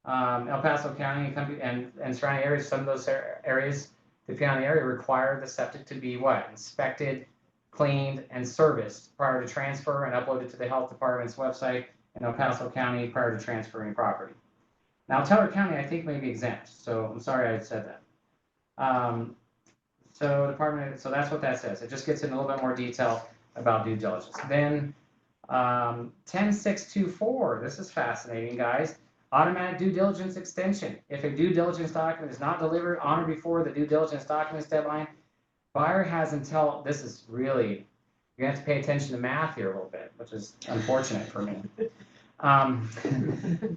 El Paso County, and surrounding areas, some of those areas, depending on the area, require the septic to be what? Inspected, cleaned, and serviced prior to transfer and uploaded to the health department's website in El Paso County prior to transferring property. Now, Teller County, I think, may be exempt, so I'm sorry I said that. So that's what that says. It just gets in a little bit more detail about due diligence. Then 10624, this is fascinating, guys. Automatic due diligence extension. If a due diligence document is not delivered on or before the due diligence documents deadline, buyer has until, this is really, you're gonna have to pay attention to math here a little bit, which is unfortunate for me.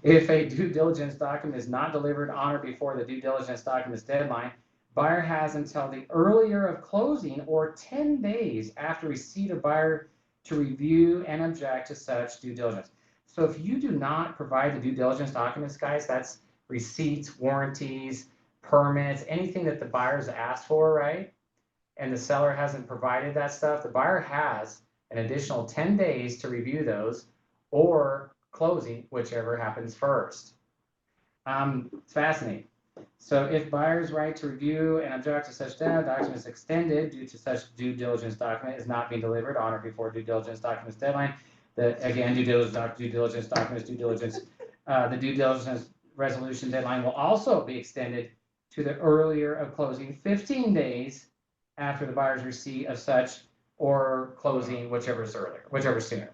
If a due diligence document is not delivered on or before the due diligence documents deadline, buyer has until the earlier of closing or 10 days after receipt of buyer to review and object to such due diligence. So if you do not provide the due diligence documents, guys, that's receipts, warranties, permits, anything that the buyer's asked for, right? And the seller hasn't provided that stuff, the buyer has an additional 10 days to review those or closing, whichever happens first. It's fascinating. So if buyer's right to review and object to such document is extended due to such due diligence document is not being delivered on or before due diligence documents deadline, again, the due diligence resolution deadline will also be extended to the earlier of closing 15 days after the buyer's receipt of such or closing, whichever sooner.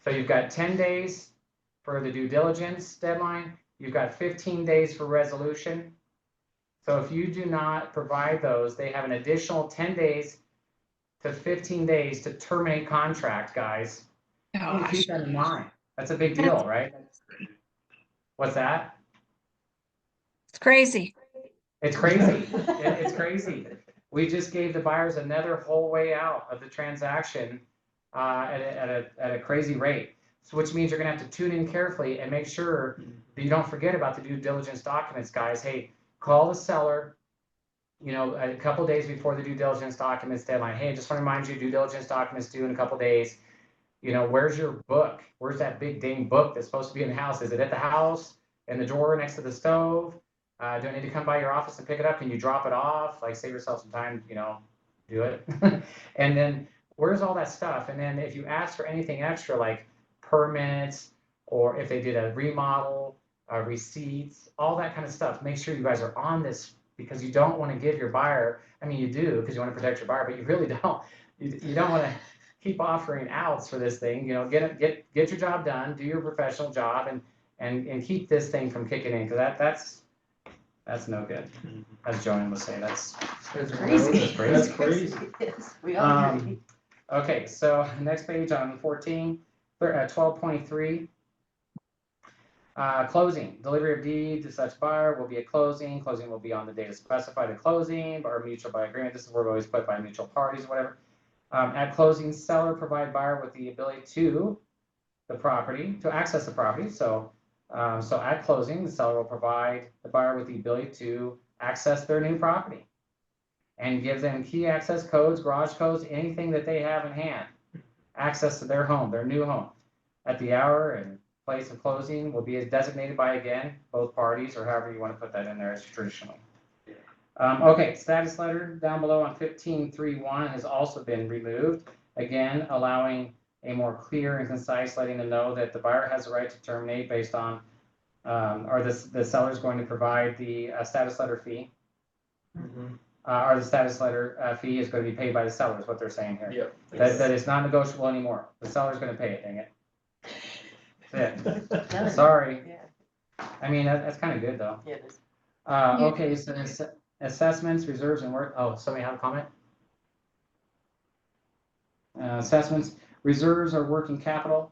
So you've got 10 days for the due diligence deadline. You've got 15 days for resolution. So if you do not provide those, they have an additional 10 days to 15 days to terminate contract, guys. Gosh, Keep that in mind. That's a big deal, right? What's that? it's crazy. It's crazy. It's crazy. We just gave the buyers another whole way out of the transaction at a crazy rate. So which means you're gonna have to tune in carefully and make sure that you don't forget about the due diligence documents, guys. Hey, call the seller, you know, a couple days before the due diligence documents deadline. Hey, just want to remind you, due diligence documents due in a couple days. You know, where's your book? Where's that big dang book that's supposed to be in the house? Is it at the house, in the drawer next to the stove? Do I need to come by your office and pick it up? Can you drop it off? Like, save yourself some time, you know, do it. And then where's all that stuff? And then if you ask for anything extra, like permits, or if they did a remodel, receipts, all that kind of stuff, make sure you guys are on this, because you don't want to give your buyer, I mean, you do because you want to protect your buyer, but you really don't. You don't want to keep offering outs for this thing. You know, get your job done, do your professional job, and keep this thing from kicking in, because that's no good. As Joanne was saying, that's Crazy. That's crazy. That's crazy. Yes, we all agree. Okay, so next page on 14, 12.3. Closing, delivery of deed to such buyer will be at closing. Closing will be on the date specified at closing, or mutual by agreement. This is where we always put by mutual parties or whatever. At closing, seller provide buyer with the ability to access the property. So at closing, the seller will provide the buyer with the ability to access their new property and give them key access codes, garage codes, anything that they have in hand, access to their home, their new home. At the hour and place of closing will be designated by, again, both parties, or however you want to put that in there as traditionally. Okay, status letter down below on 15.3.1 has also been removed. Again, allowing a more clear and concise letting them know that the buyer has the right to terminate based on, or the seller is going to provide the status letter fee. Or the status letter fee is going to be paid by the seller, is what they're saying here. Yep. That it's not negotiable anymore. The seller's going to pay it, dang it. That's it. Done. Sorry. Yeah, I mean, that's kind of good, though. yeah, it is. Okay, so assessments, reserves, and work. Oh, somebody have a comment? Assessments, reserves are working capital.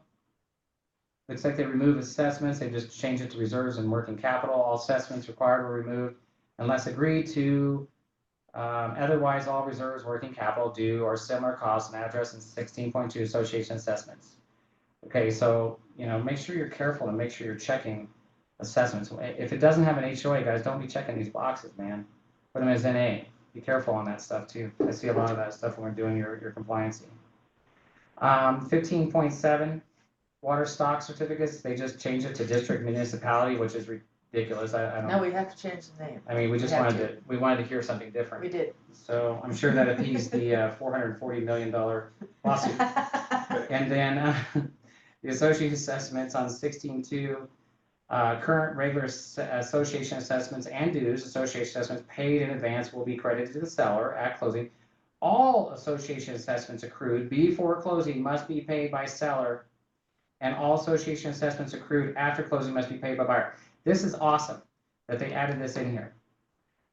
Looks like they remove assessments. They just change it to reserves and working capital. All assessments required were removed unless agreed to. Otherwise, all reserves, working capital, due or similar costs and address in 16.2 association assessments. Okay, so, you know, make sure you're careful and make sure you're checking assessments. If it doesn't have an HOA, guys, don't be checking these boxes, man. Put them as NA. Be careful on that stuff too. I see a lot of that stuff when we're doing your compliance. 15.7, water stock certificates. They just changed it to district municipality, which is ridiculous. I don't. Now we have to change the name. I mean, we just We have wanted to hear something different. We did. So I'm sure that appeased the $440 million lawsuit. And then the association assessments on 16.2, current regular association assessments and dues, association assessments paid in advance will be credited to the seller at closing. All association assessments accrued before closing must be paid by seller, and all association assessments accrued after closing must be paid by buyer. This is awesome that they added this in here,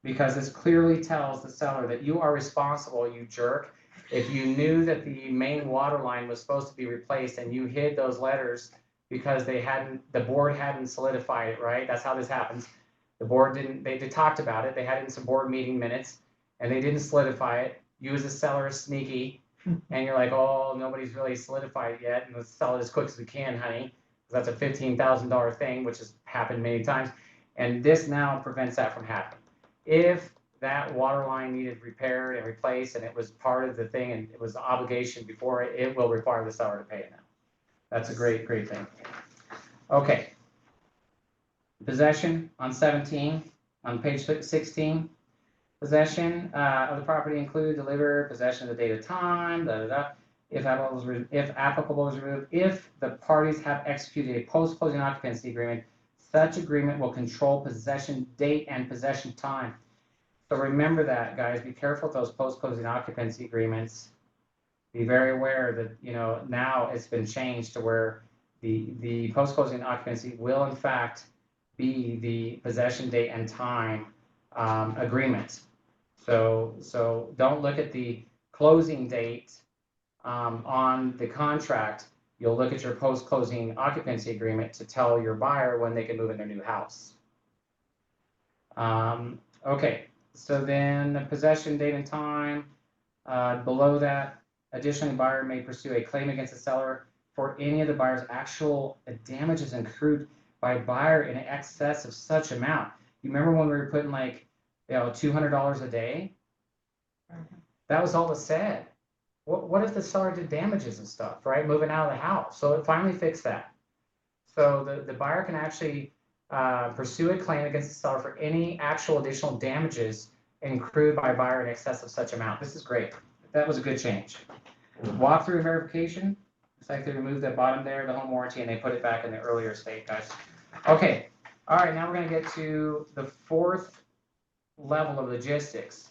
because this clearly tells the seller that you are responsible, you jerk. If you knew that the main water line was supposed to be replaced and you hid those letters because the board hadn't solidified it, right? That's how this happens. The board didn't, they talked about it, they had it in some board meeting minutes, and they didn't solidify it. You as a seller is sneaky, and you're like, oh, nobody's really solidified it yet, and let's sell it as quick as we can, honey. That's a $15,000 thing, which has happened many times. And this now prevents that from happening. If that water line needed repaired and replaced, and it was part of the thing, and it was the obligation before, it will require the seller to pay it now. That's a great, great thing. Okay. Possession on 17, on page 16. Possession of the property include deliver, possession of the date of time, if applicable is removed. If the parties have executed a post-closing occupancy agreement, such agreement will control possession date and possession time. So remember that, guys. Be careful with those post-closing occupancy agreements. Be very aware that, you know, now it's been changed to where the post-closing occupancy will in fact be the possession date and time agreement. So don't look at the closing date on the contract. You'll look at your post-closing occupancy agreement to tell your buyer when they can move in their new house. Okay, so then the possession date and time, below that, additionally, buyer may pursue a claim against the seller for any of the buyer's actual damages accrued by buyer in excess of such amount. You remember when we were putting like, $200 a day? That was all it said. What if the seller did damages and stuff, right? Moving out of the house. So it finally fixed that. So the buyer can actually pursue a claim against the seller for any actual additional damages accrued by buyer in excess of such amount. This is great. That was a good change. Walkthrough verification. It's like they removed that bottom there, the home warranty, and they put it back in the earlier state, guys. Okay. All right, now we're going to get to the fourth level of logistics.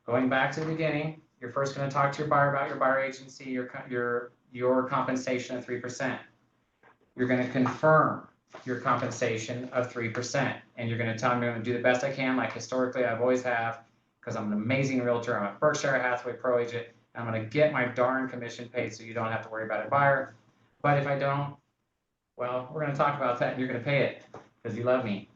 Going back to the beginning, you're first going to talk to your buyer about your buyer agency, your compensation of 3%. You're going to confirm your compensation of 3%, and you're going to tell them you're going to do the best I can, like historically I've always have, because I'm an amazing realtor. I'm a Berkshire Hathaway pro agent. And I'm going to get my darn commission paid, so you don't have to worry about a buyer. But if I don't, well, we're going to talk about that, and you're going to pay it because you love me.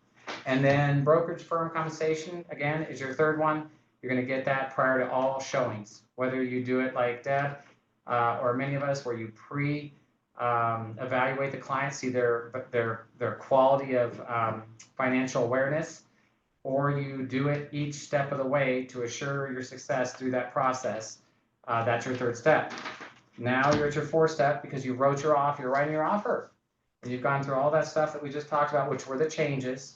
And then brokerage firm compensation, again, is your third one. You're going to get that prior to all showings, whether you do it like Deb or many of us, where you evaluate the client, see their quality of financial awareness, or you do it each step of the way to assure your success through that process. That's your third step. Now you're at your fourth step because you wrote your offer, you're writing your offer. And you've gone through all that stuff that we just talked about, which were the changes.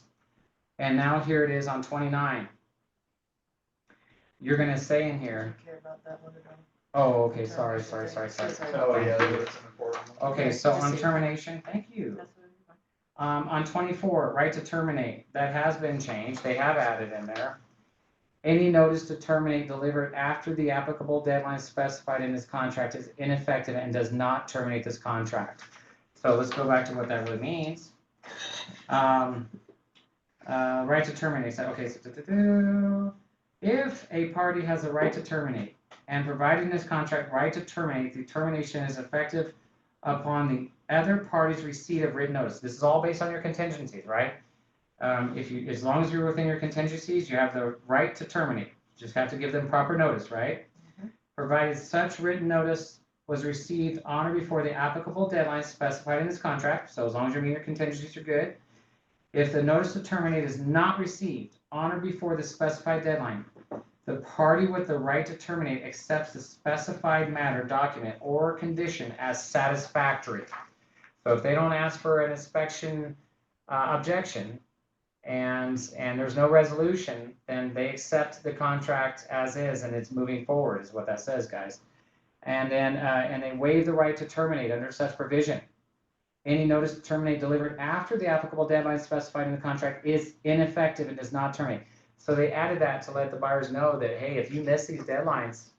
And now here it is on 29. You're going to say in here. I don't care about that one at all. Oh, okay, sorry. Oh, yeah, that's an important one. Okay, so on termination, thank you. That's what I'm fine. On 24, right to terminate, that has been changed. They have added in there. Any notice to terminate delivered after the applicable deadline specified in this contract is ineffective and does not terminate this contract. So let's go back to what that really means. Right to terminate. So, okay, so if a party has a right to terminate and providing this contract right to terminate, the termination is effective upon the other party's receipt of written notice. This is all based on your contingencies, right? As long as you're within your contingencies, you have the right to terminate. You just have to give them proper notice, right? Mm-hmm. Provided such written notice was received on or before the applicable deadline specified in this contract. So as long as you're meeting your contingencies, you're good. If the notice to terminate is not received on or before the specified deadline, the party with the right to terminate accepts the specified matter, document, or condition as satisfactory. So if they don't ask for an inspection objection, and there's no resolution, then they accept the contract as is, and it's moving forward, is what that says, guys. And then and they waive the right to terminate under such provision. Any notice to terminate delivered after the applicable deadline specified in the contract is ineffective and does not terminate. So they added that to let the buyers know that, hey, if you miss these deadlines,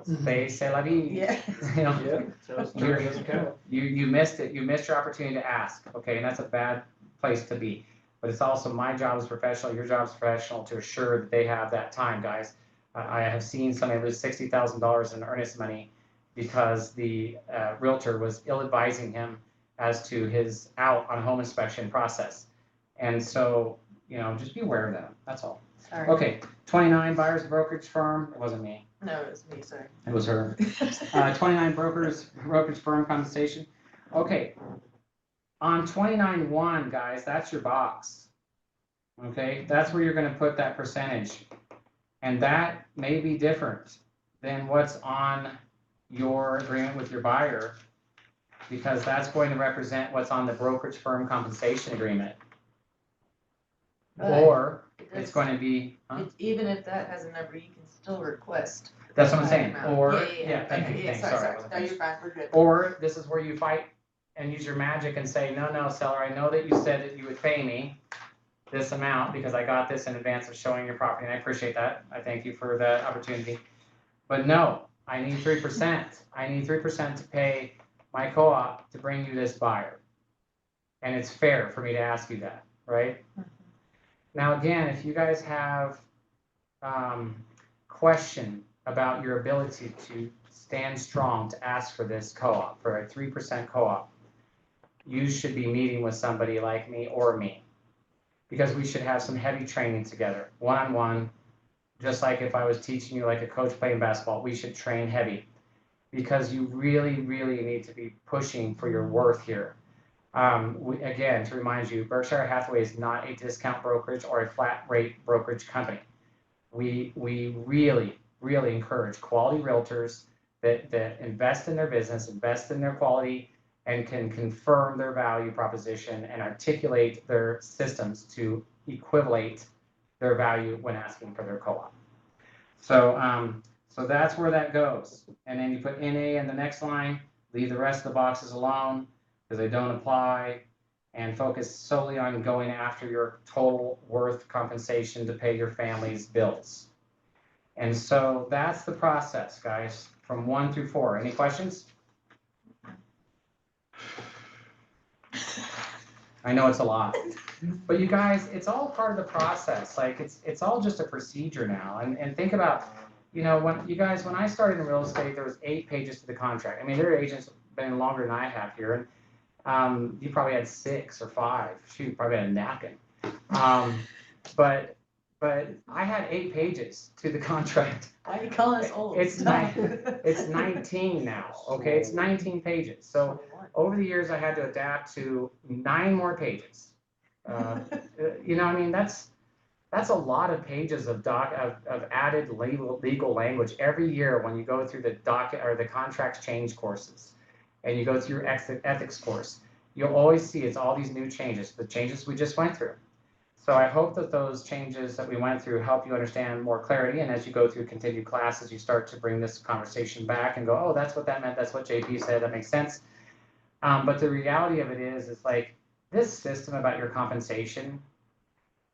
c'est la vie. Yeah. You know, Yeah, so it's true, it doesn't count. you missed it. You missed your opportunity to ask. Okay, and that's a bad place to be. But it's also my job as professional, your job as professional, to assure that they have that time, guys. I have seen somebody lose $60,000 in earnest money because the realtor was ill-advising him as to his out on home inspection process. And so, just be aware of that. That's all. Sorry. Okay, 29, buyer's brokerage firm. It wasn't me. No, it was me, sorry. It was her. 29, brokerage firm compensation. Okay. On 29.1, guys, that's your box. Okay, that's where you're going to put that percentage. And that may be different than what's on your agreement with your buyer, because that's going to represent what's on the brokerage firm compensation agreement. But or it's going to be, even if that has a number, you can still request. that's what I'm saying. amount. Or, Yeah, thank you, thanks, sorry. I wasn't No, you're finished. fine, we're good. Or this is where you fight and use your magic and say, no, seller, I know that you said that you would pay me this amount because I got this in advance of showing your property, and I appreciate that. I thank you for that opportunity. But no, I need 3%. I need 3% to pay my co-op to bring you this buyer. And it's fair for me to ask you that, right? Now, again, if you guys have question about your ability to stand strong to ask for this co-op, for a 3% co-op, you should be meeting with somebody like me or me, because we should have some heavy training together, one-on-one. Just like if I was teaching you like a coach playing basketball, we should train heavy, because you really, really need to be pushing for your worth here. Again, to remind you, Berkshire Hathaway is not a discount brokerage or a flat rate brokerage company. We really, really encourage quality realtors that invest in their business, invest in their quality, and can confirm their value proposition and articulate their systems to equivalate their value when asking for their co-op. So, so that's where that goes. And then you put NA in the next line, leave the rest of the boxes alone because they don't apply, and focus solely on going after your total worth compensation to pay your family's bills. And so that's the process, guys, from 1 through 4. Any questions? I know it's a lot, but you guys, it's all part of the process. Like it's all just a procedure now. And think about, you know, when I started in real estate, there was 8 pages to the contract. I mean, there are agents been longer than I have here, and you probably had 6 or 5. Shoot, probably had a napkin. But I had 8 pages to the contract. Why are you calling us old? It's 19 now. Okay, it's 19 pages. So over the years, I had to adapt to 9 more pages. You know, I mean, that's a lot of pages of added legal language every year when you go through the docket or the contract change courses, and you go through your ethics course. You'll always see it's all these new changes, the changes we just went through. So I hope that those changes that we went through help you understand more clarity. And as you go through continued classes, you start to bring this conversation back and go, oh, that's what that meant. That's what JP said. That makes sense. But the reality of it is like this system about your compensation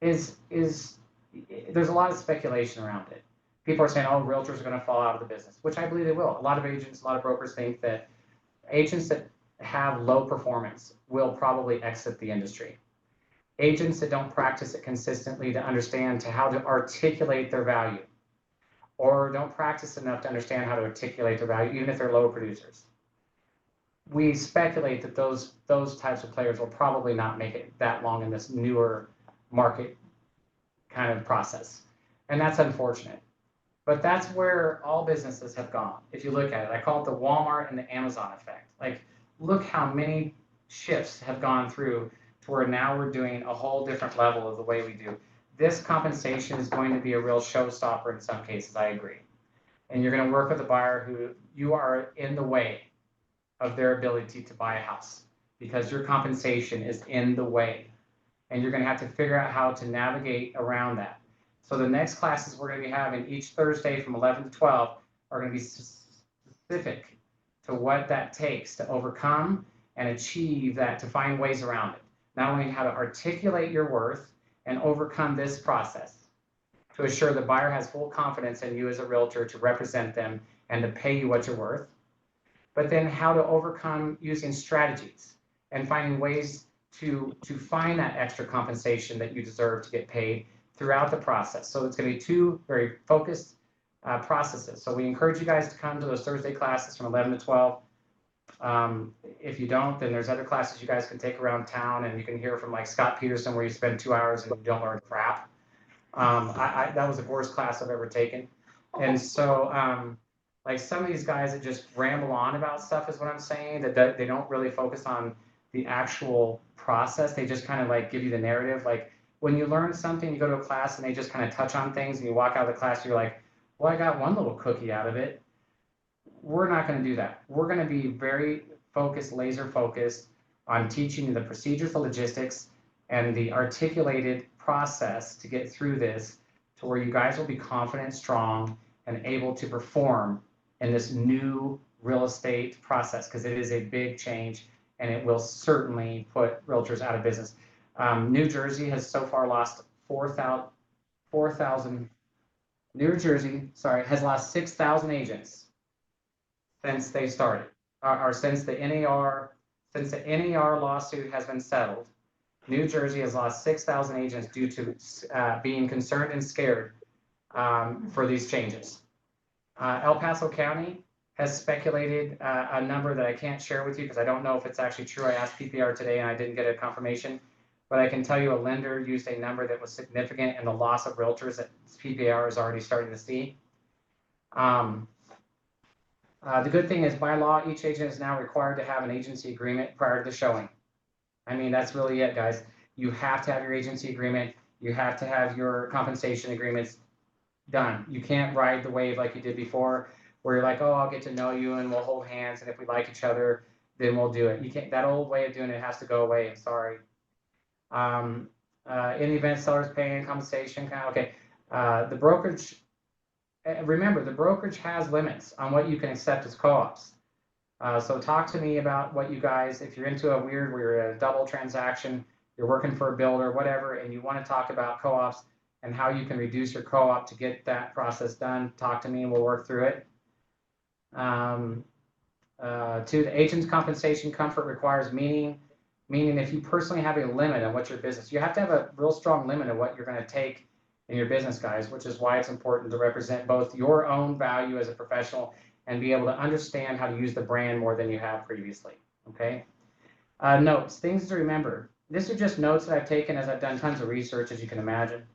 is there's a lot of speculation around it. People are saying, oh, realtors are going to fall out of the business, which I believe they will. A lot of agents, a lot of brokers think that agents that have low performance will probably exit the industry. Agents that don't practice it consistently to understand how to articulate their value, or don't practice enough to understand how to articulate their value, even if they're low producers. We speculate that those types of players will probably not make it that long in this newer market kind of process. And that's unfortunate. But that's where all businesses have gone. If you look at it, I call it the Walmart and the Amazon effect. Like, look how many shifts have gone through to where now we're doing a whole different level of the way we do. This compensation is going to be a real showstopper in some cases, I agree. And you're going to work with a buyer who you are in the way of their ability to buy a house because your compensation is in the way. And you're going to have to figure out how to navigate around that. So the next classes we're going to be having each Thursday from 11 to 12 are going to be specific to what that takes to overcome and achieve that, to find ways around it. Not only how to articulate your worth and overcome this process to assure the buyer has full confidence in you as a realtor to represent them and to pay you what you're worth, but then how to overcome using strategies and finding ways to find that extra compensation that you deserve to get paid throughout the process. So it's going to be 2 very focused processes. So we encourage you guys to come to those Thursday classes from 11 to 12. If you don't, then there's other classes you guys can take around town, and you can hear from like Scott Peterson where you spend 2 hours and you don't learn crap. That was the worst class I've ever taken. And so like some of these guys that just ramble on about stuff is what I'm saying, that they don't really focus on the actual process. They just kind of like give you the narrative. Like when you learn something, you go to a class and they just kind of touch on things and you walk out of the class, you're like, well, I got one little cookie out of it. We're not going to do that. We're going to be very focused, laser focused on teaching you the procedures, the logistics, and the articulated process to get through this to where you guys will be confident, strong, and able to perform in this new real estate process, because it is a big change and it will certainly put realtors out of business. New Jersey has so far lost 4,000. New Jersey, has lost 6,000 agents since they started, or since the NAR lawsuit has been settled. New Jersey has lost 6,000 agents due to being concerned and scared for these changes. El Paso County has speculated a number that I can't share with you because I don't know if it's actually true. I asked PPR today and I didn't get a confirmation, but I can tell you a lender used a number that was significant in the loss of realtors that PPR is already starting to see. The good thing is by law, each agent is now required to have an agency agreement prior to the showing. I mean, that's really it, guys. You have to have your agency agreement. You have to have your compensation agreements done. You can't ride the wave like you did before, where you're like, oh, I'll get to know you and we'll hold hands, and if we like each other, then we'll do it. You can't. That old way of doing it has to go away. I'm sorry. In the event sellers paying compensation, okay. The brokerage. Remember, the brokerage has limits on what you can accept as co-ops. So talk to me about what you guys, if you're into a weird, where you're at a double transaction, you're working for a builder, whatever, and you want to talk about co-ops and how you can reduce your co-op to get that process done, talk to me and we'll work through it. To the agent's compensation comfort requires meaning if you personally have a limit on what your business, you have to have a real strong limit of what you're going to take in your business, guys, which is why it's important to represent both your own value as a professional and be able to understand how to use the brand more than you have previously, okay? Notes, things to remember. These are just notes that I've taken as I've done tons of research, as you can imagine.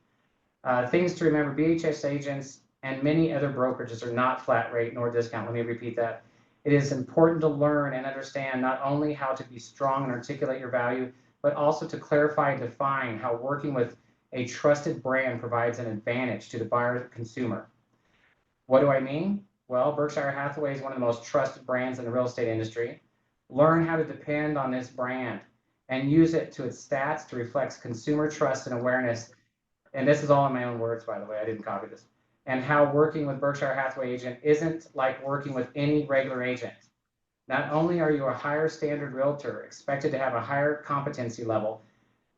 Things to remember, BHS agents and many other brokerages are not flat rate nor discount. Let me repeat that. It is important to learn and understand not only how to be strong and articulate your value, but also to clarify and define how working with a trusted brand provides an advantage to the buyer consumer. What do I mean? Well, Berkshire Hathaway is one of the most trusted brands in the real estate industry. Learn how to depend on this brand and use it to its stats to reflect consumer trust and awareness. And this is all in my own words, by the way, I didn't copy this. And how working with Berkshire Hathaway agent isn't like working with any regular agent. Not only are you a higher standard realtor, expected to have a higher competency level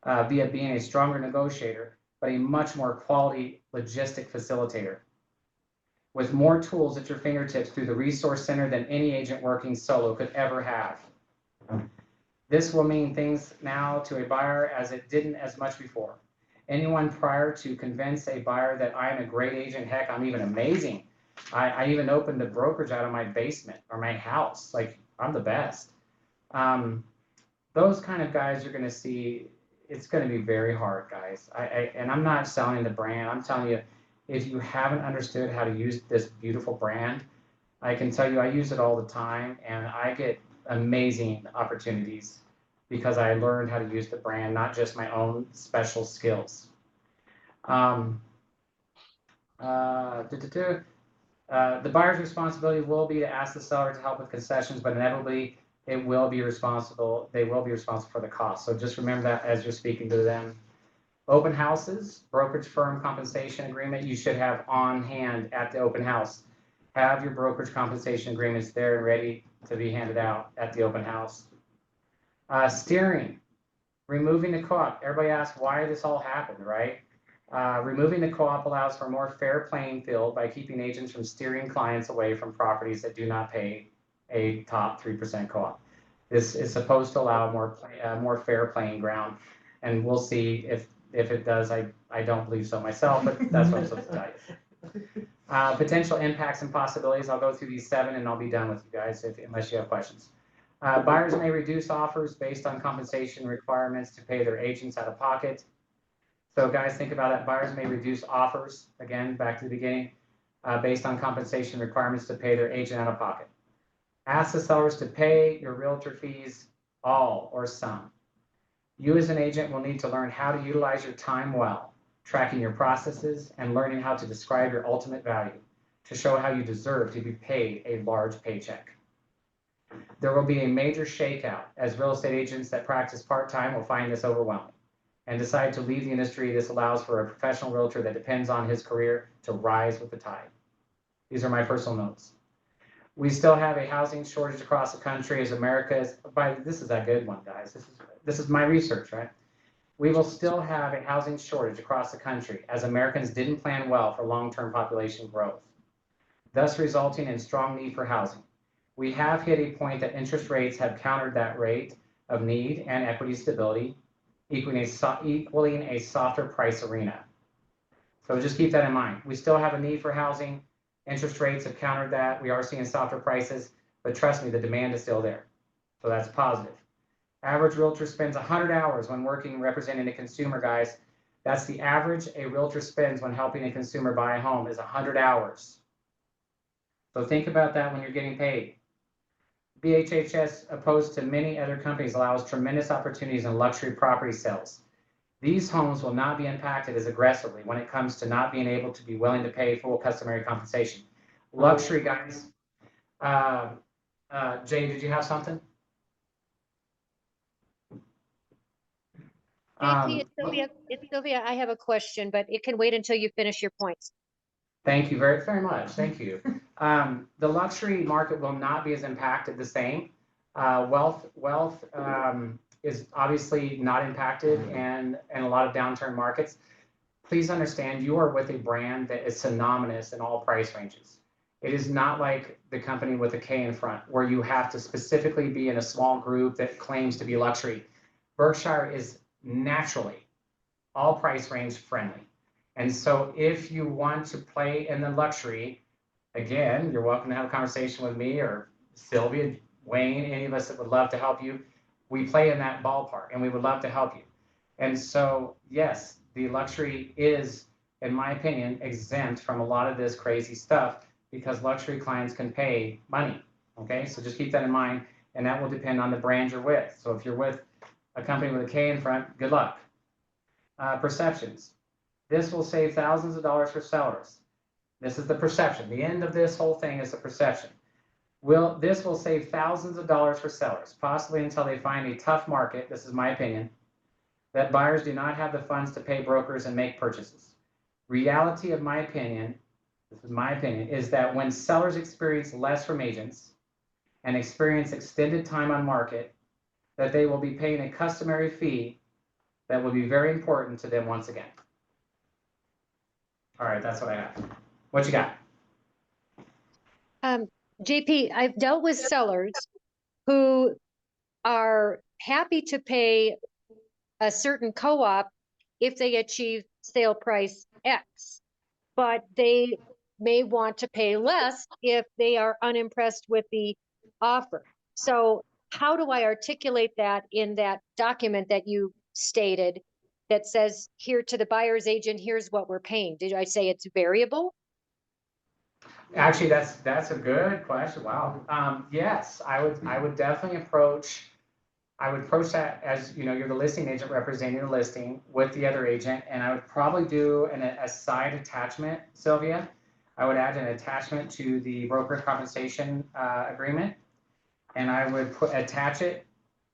via being a stronger negotiator, but a much more quality logistic facilitator, with more tools at your fingertips through the resource center than any agent working solo could ever have. This will mean things now to a buyer as it didn't as much before. Anyone prior to convince a buyer that I am a great agent, heck, I'm even amazing. I even opened a brokerage out of my basement or my house. Like, I'm the best. Those kind of guys you're going to see, it's going to be very hard, guys. And I'm not selling the brand. I'm telling you, if you haven't understood how to use this beautiful brand, I can tell you I use it all the time, and I get amazing opportunities because I learned how to use the brand, not just my own special skills. The buyer's responsibility will be to ask the seller to help with concessions, but inevitably they will be responsible for the cost. So just remember that as you're speaking to them. Open houses, brokerage firm compensation agreement, you should have on hand at the open house. Have your brokerage compensation agreements there and ready to be handed out at the open house. Steering, removing the co-op. Everybody asks why this all happened, right? Removing the co-op allows for a more fair playing field by keeping agents from steering clients away from properties that do not pay a top 3% co-op. This is supposed to allow more fair playing ground, and we'll see if it does. I don't believe so myself, but that's what I'm supposed to tell you. Potential impacts and possibilities. I'll go through these 7 and I'll be done with you guys unless you have questions. Buyers may reduce offers based on compensation requirements to pay their agents out of pocket. So guys, think about that. Buyers may reduce offers, again, back to the beginning, based on compensation requirements to pay their agent out of pocket. Ask the sellers to pay your realtor fees, all or some. You as an agent will need to learn how to utilize your time well, tracking your processes and learning how to describe your ultimate value to show how you deserve to be paid a large paycheck. There will be a major shakeout as real estate agents that practice part-time will find this overwhelming and decide to leave the industry. This allows for a professional realtor that depends on his career to rise with the tide. These are my personal notes. We still have a housing shortage across the country as America is, this is a good one, guys. This is my research, right? We will still have a housing shortage across the country as Americans didn't plan well for long-term population growth, thus resulting in strong need for housing. We have hit a point that interest rates have countered that rate of need and equity stability equaling a softer price arena. So just keep that in mind. We still have a need for housing. Interest rates have countered that. We are seeing softer prices, but trust me, the demand is still there. So that's positive. Average realtor spends 100 hours when working representing a consumer, guys. That's the average a realtor spends when helping a consumer buy a home is 100 hours. So think about that when you're getting paid. BHHS, opposed to many other companies, allows tremendous opportunities in luxury property sales. These homes will not be impacted as aggressively when it comes to not being able to be willing to pay full customary compensation. Luxury, guys. Jay, did you have something? JP, it's Sylvia. I have a question, but it can wait until you finish your points. Thank you very, very much. Thank you. The luxury market will not be as impacted the same. Wealth is obviously not impacted in a lot of downturn markets. Please understand you are with a brand that is synonymous in all price ranges. It is not like the company with a K in front where you have to specifically be in a small group that claims to be luxury. Berkshire is naturally all price range friendly. And so if you want to play in the luxury, again, you're welcome to have a conversation with me or Sylvia, Wayne, any of us that would love to help you. We play in that ballpark and we would love to help you. And so, yes, the luxury is, in my opinion, exempt from a lot of this crazy stuff because luxury clients can pay money. Okay, so just keep that in mind, and that will depend on the brand you're with. So if you're with a company with a K in front, good luck. Perceptions. This will save thousands of dollars for sellers. This is the perception. The end of this whole thing is the perception. This will save thousands of dollars for sellers, possibly until they find a tough market, this is my opinion, that buyers do not have the funds to pay brokers and make purchases. Reality of my opinion, this is my opinion, is that when sellers experience less from agents and experience extended time on market, that they will be paying a customary fee that will be very important to them once again. All right, that's what I have. What you got? JP, I've dealt with sellers who are happy to pay a certain co-op if they achieve sale price X, but they may want to pay less if they are unimpressed with the offer. So how do I articulate that in that document that you stated that says here to the buyer's agent, here's what we're paying? Did I say it's variable? Actually, that's a good question. Wow. Yes, I would definitely approach. I would approach that as, you know, you're the listing agent representing the listing with the other agent, and I would probably do a side attachment, Sylvia. I would add an attachment to the brokerage compensation agreement, and I would attach it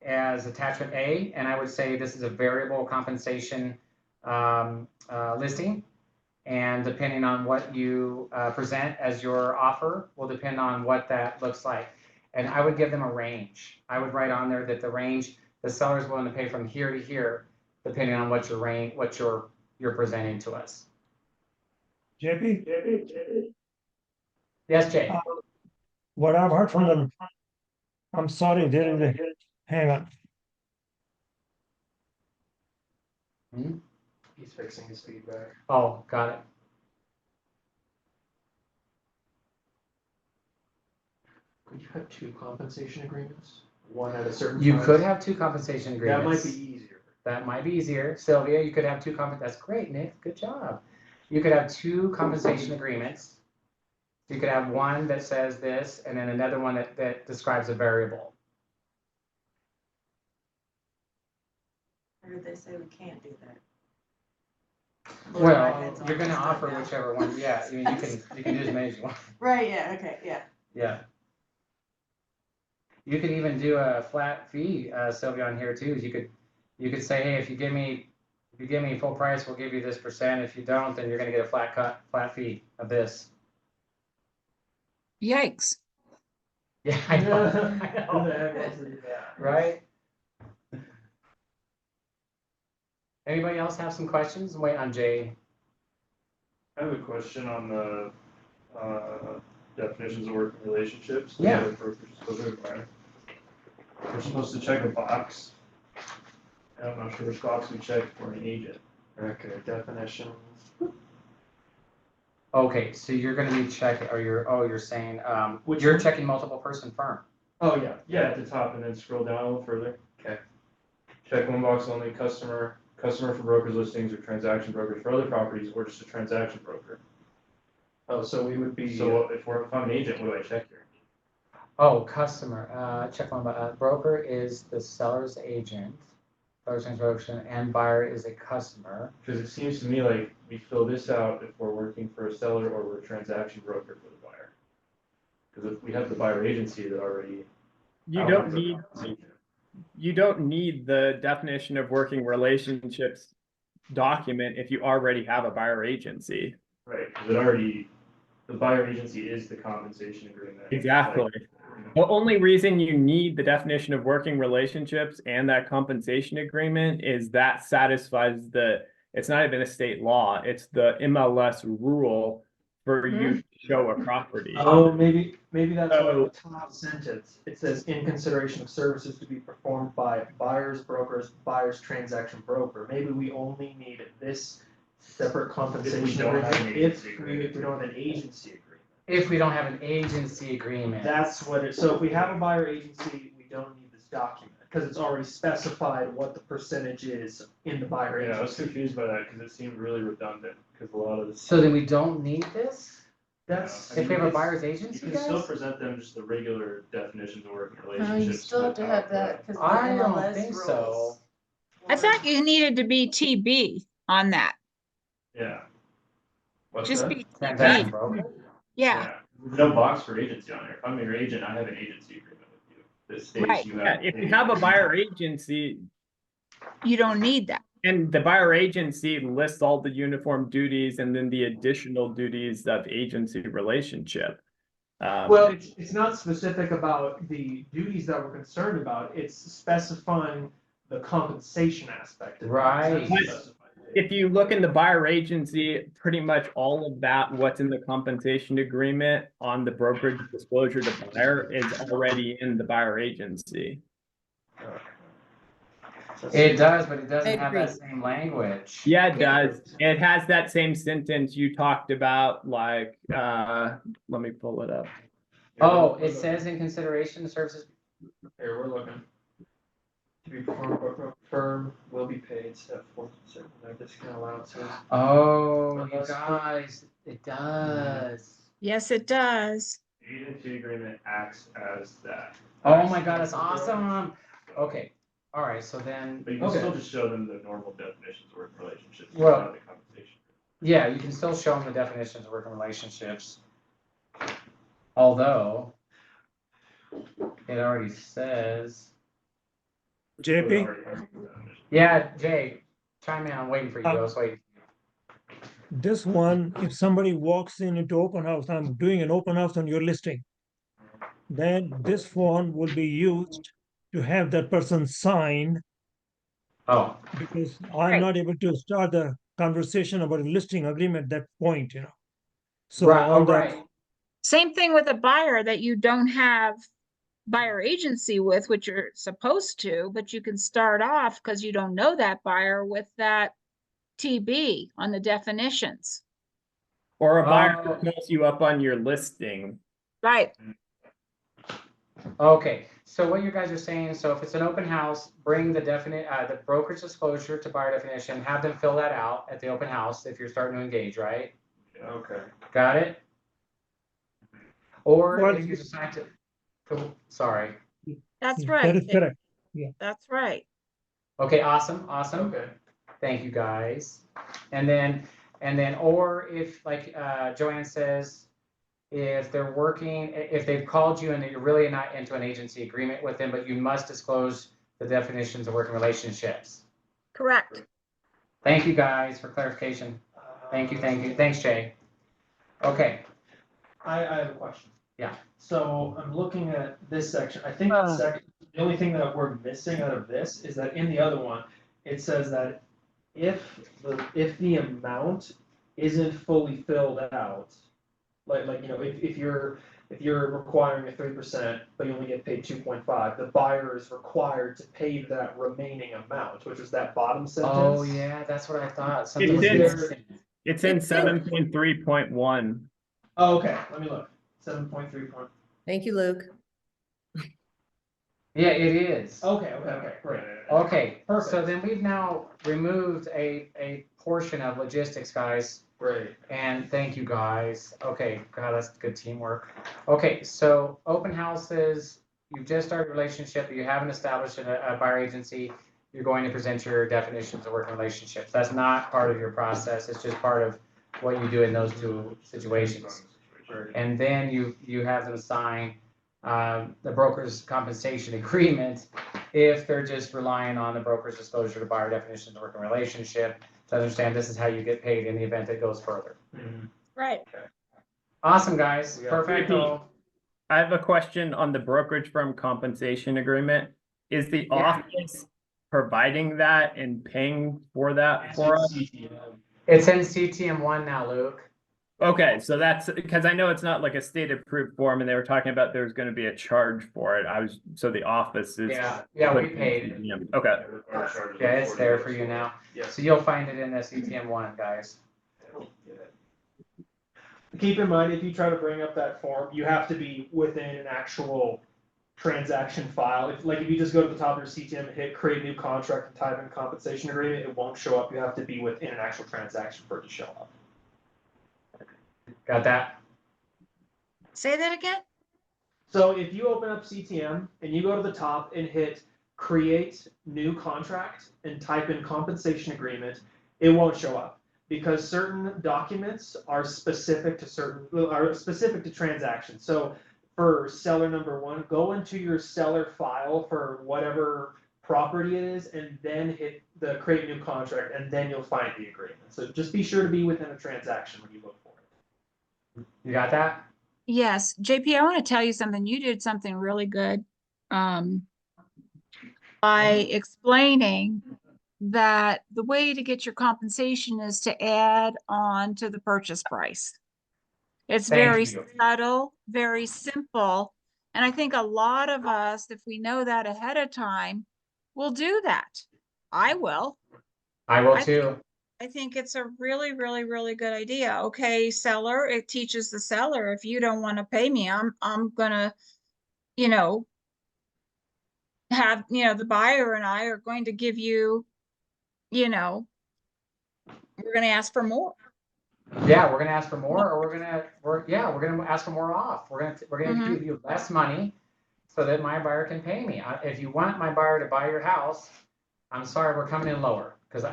as attachment A, and I would say this is a variable compensation listing. And depending on what you present as your offer will depend on what that looks like. And I would give them a range. I would write on there that the range, the seller's willing to pay from here to here, depending on what your range, what you're presenting to us. JP, Yes, Jay. what I've heard from them, I'm sorry, didn't hang on. Hmm? He's fixing his feedback. Oh, got it. Could you have two compensation agreements? One at a certain You price? could have two compensation That agreements. might be easier. That might be easier. Sylvia, you could have two that's great, Nick. Good job. You could have two compensation agreements. You could have one that says this and then another one that describes a variable. Or did they say we can't do that? Well, you're gonna offer whichever one, yeah, I mean, you can do as many as you want. Right, yeah, okay, yeah. Yeah. You could even do a flat fee, Sylvia, on here too. You could say, hey, if you give me full price, we'll give you this percent. If you don't, then you're gonna get a flat fee of this. Yikes. Yeah, I know. Who the heck wants to do that? Right? Anybody else have some questions? Wait on Jay. I have a question on the definitions of working relationships. Yeah. We're supposed to check a box I'm not sure which box we checked for an agent. Okay, definitions. Okay, so you're gonna be checking, or you're saying, Which you're one? checking multiple person firm. Oh, yeah. Yeah, at the top and then scroll down a little further. Okay. Check one box only, customer for brokerage listings or transaction brokers for other properties, or just a transaction broker. Oh, so we would be. So if I'm an agent, what do I check here? Oh, customer, check one, broker is the seller's agent, seller's transaction, and buyer is a customer. Because it seems to me like we fill this out if we're working for a seller or we're a transaction broker for the buyer. Because if we have the buyer agency that already. You outlines don't our need, compensation. you don't need the definition of working relationships document if you already have a buyer agency. Right, because it already, the buyer agency is the compensation agreement. Exactly. Like, The only reason you need the definition of working relationships and that compensation agreement is that satisfies it's not even a state law, it's the MLS rule for you to show a property. Oh, maybe that's why the top sentence, it says in consideration of services to be performed by buyers, brokers, buyer's transaction broker. Maybe we only need this separate compensation don't have an agreement agency if agreement. we don't have an agency agreement. If we don't have an agency agreement. That's what it, so if we have a buyer agency, we don't need this document, because it's already specified what the percentage is in the buyer Yeah, I was agency. confused by that because it seemed really redundant, because a lot of this. So then we don't need this? That's, I If mean, we have a you can- buyer's You agency, can still guys? present them just the regular definitions of working You relationships. still have to but have that, cause the I don't MLS think rules. so. I thought you needed to be TB on that. Yeah. What's Just that? be Transaction TB. broker? Yeah, There's no box for agency on there. If I'm your agent, I have an agency agreement with you. That states Right. you Yeah, have. if you have a buyer agency you don't need that. and the buyer agency lists all the uniform duties and then the additional duties of agency relationship. well, it's not specific about the duties that we're concerned about, it's specifying the compensation aspect of it. Right. It's not specified. If you look in the buyer agency, pretty much all of that, what's in the compensation agreement on the brokerage disclosure to buyer is already in the buyer agency. It does, but it I doesn't have that agree. same language. Yeah, it does. It has that same sentence you talked about, like, let me pull it up. Oh, it says in consideration the services. Here, we're looking. To be performed, firm will be paid, step 4, certain discount allowances. Oh, you guys, it does. Yes, it does. Agency agreement acts as that. Oh my God, that's awesome. Okay, all right, so then, But you can okay. still just show them the normal definitions of working relationships. Well- not the compensation. Yeah, you can still show them the definitions of working relationships. Although, it already says, JP, yeah, Jay, chime in, I'm waiting for you, I was waiting. this one, if somebody walks in into open house, I'm doing an open house on your listing, then this form will be used to have that person sign, Oh, because I'm Right. not able to start the conversation about a listing agreement at that point, you know. So right, oh, on that, right. Same thing with a buyer that you don't have buyer agency with, which you're supposed to, but you can start off because you don't know that buyer with that TB on the definitions. Or a buyer Oh. calls you up on your listing. Right. Okay, so what you guys are saying, so if it's an open house, bring the the brokerage disclosure to buyer definition, have them fill that out at the open house if you're starting to engage, right? Okay. Got it? Or Well, if you decide to, sorry. That's that right. is correct. That's right. Okay, awesome, awesome. Okay. Thank you, guys. And then, or if, like, Joanne says, if they're working, if they've called you and you're really not into an agency agreement with them, but you must disclose the definitions of working relationships. Correct. Thank you, guys, for clarification. Thank you, thank you. Thanks, Jay. Okay, I have a question. Yeah. So I'm looking at this section, I think the only thing that we're missing out of this is that in the other one, it says that if the amount isn't fully filled out, like, you know, if you're if you're requiring a 3%, but you only get paid 2.5, the buyer is required to pay that remaining amount, which is that bottom sentence. Oh, yeah, that's what I thought. Something It's was in- missing. It's in It's in- 7.3.1. Oh, okay, let me look. 7.3. Thank you, Luke. Yeah, it is. Okay, great. Okay, so Perfect. then we've now removed a portion of logistics, guys. Great. And thank you, guys. Okay, God, that's good teamwork. Okay, so open houses, you've just started a relationship, you haven't established a buyer agency, you're going to present your definitions of working relationships. That's not part of your process, it's just part of what you do in those two situations. And then you have them sign the broker's compensation agreement if they're just relying on the broker's disclosure to buyer definitions of working relationship to understand this is how you get paid in the event it goes further. Right. Awesome, guys. Yeah. Perfecto. I have a question on the brokerage firm compensation agreement. Is the Yeah. office providing that and paying for that for us? It's in CTM1 now, Luke. Okay, so that's because I know it's not like a state approved form and they were talking about there's going to be a charge for it. So the office is. Yeah, we paid it. Okay. Yeah, it's there for you now. Yes. So you'll find it in the CTM1, guys. Keep in mind, if you try to bring up that form, you have to be within an actual transaction file. If you just go to the top of your CTM and hit create new contract and type in compensation agreement, it won't show up. You have to be within an actual transaction for it to show up. Got that? Say that again? So if you open up CTM and you go to the top and hit create new contract and type in compensation agreement, it won't show up because certain documents are specific to transactions. So for seller number 1, go into your seller file for whatever property it is and then hit the create new contract and then you'll find the agreement. So just be sure to be within a transaction when you look for it. You got that? Yes, JP, I want to tell you something. You did something really good by explaining that the way to get your compensation is to add on to the purchase price. It's Thank very you. subtle, very simple. And I think a lot of us, if we know that ahead of time, will do that. I will. I will I think- too. I think it's a really, really, really good idea. Okay, seller, it teaches the seller, if you don't want to pay me, I'm gonna, have, the buyer and I are going to give you, we're gonna ask for more. Yeah, we're gonna ask for more, or we're gonna ask for more off. We're gonna Mhm. give you less money so that my buyer can pay me. If you want my buyer to buy your house, I'm sorry, we're coming in lower because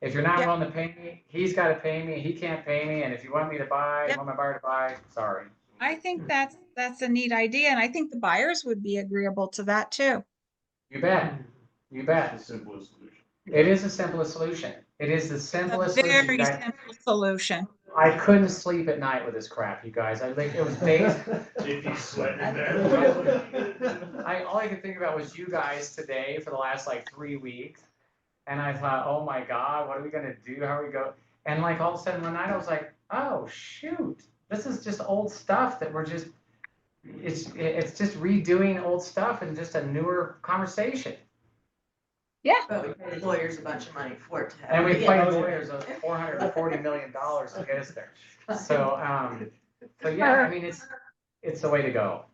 if you're not Yep. willing to pay me, he's got to pay me. He can't pay me, and if you want me to buy, Yep. want my buyer to buy, sorry. I think that's a neat idea, and I think the buyers would be agreeable to that too. You bet. You bet. The simplest solution. It is the simplest solution. It is the It's simplest a solution. very You guys, simple solution. I couldn't sleep at night with this crap, you guys. It was days. If you sweat in there. All I could think about was you guys today for the last like 3 weeks. And I thought, oh my God, what are we gonna do? How are we go? And like all of a sudden one night I was like, oh shoot, this is just old stuff that we're just, it's just redoing old stuff and just a newer conversation. But we paid lawyers a bunch of money for it to have. And we it. played lawyers of $440 million to get us there. So yeah, I mean, it's the way to go.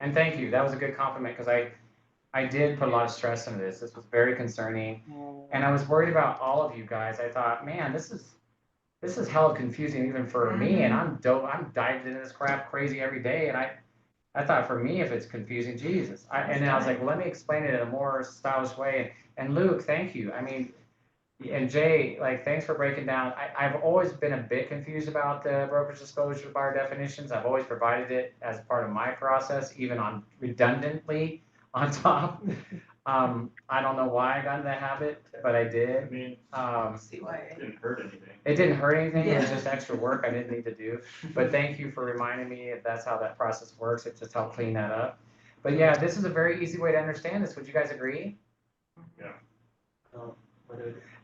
And thank you. That was a good compliment because I did put a lot of stress into this. This was very concerning. And I was worried about all of you guys. I thought, man, this is hella confusing even for me. And I'm diving into this crap crazy every day. And I thought for me, if it's confusing, Jesus. And then I was like, well, let me explain it in a more stylish way. And Luke, thank you. I mean, and Jay, like, thanks for breaking down. I've always been a bit confused about the brokerage disclosure buyer definitions. I've always provided it as part of my process, even on redundantly on top. I don't know why I got in the habit, but I did. I mean, See why. it didn't hurt anything. It didn't hurt anything. It was Yeah. just extra work I didn't need to do. But thank you for reminding me if that's how that process works. It just helped clean that up. But yeah, this is a very easy way to understand this. Would you guys agree? Yeah.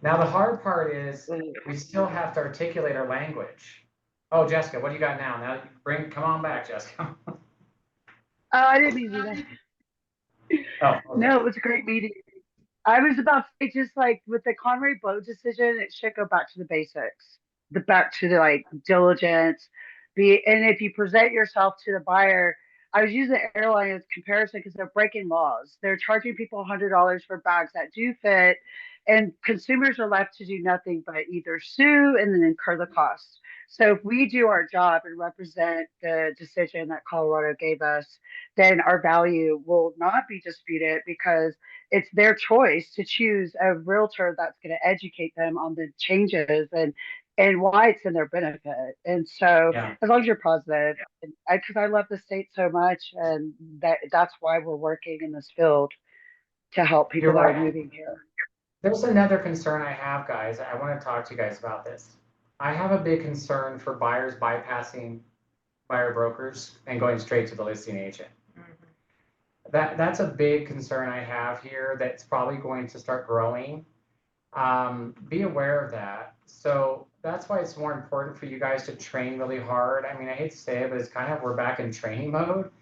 Now the hard part is we still have to articulate our language. Oh, Jessica, what do you got now? Now, come on back, Jessica. Oh, I didn't mean to do that. Oh, okay. No, it was a great meeting. I was about to say, just like with the Conway Boat decision, it should go back to the basics, back to the like diligence. And if you present yourself to the buyer, I was using the airline as comparison because they're breaking laws. They're charging people $100 for bags that do fit, and consumers are left to do nothing but either sue and then incur the costs. So if we do our job and represent the decision that Colorado gave us, then our value will not be disputed because it's their choice to choose a realtor that's going to educate them on the changes and why it's in their benefit. And so Yeah. as long as you're positive, because I love the state so much, and that's why we're working in this field to help people You're that are right. moving here. There's another concern I have, guys. I want to talk to you guys about this. I have a big concern for buyers bypassing buyer brokers and going straight to the listing agent. That's a big concern I have here that's probably going to start growing. Be aware of that. So that's why it's more important for you guys to train really hard. I mean, I hate to say it, but it's kind of, we're back in training mode.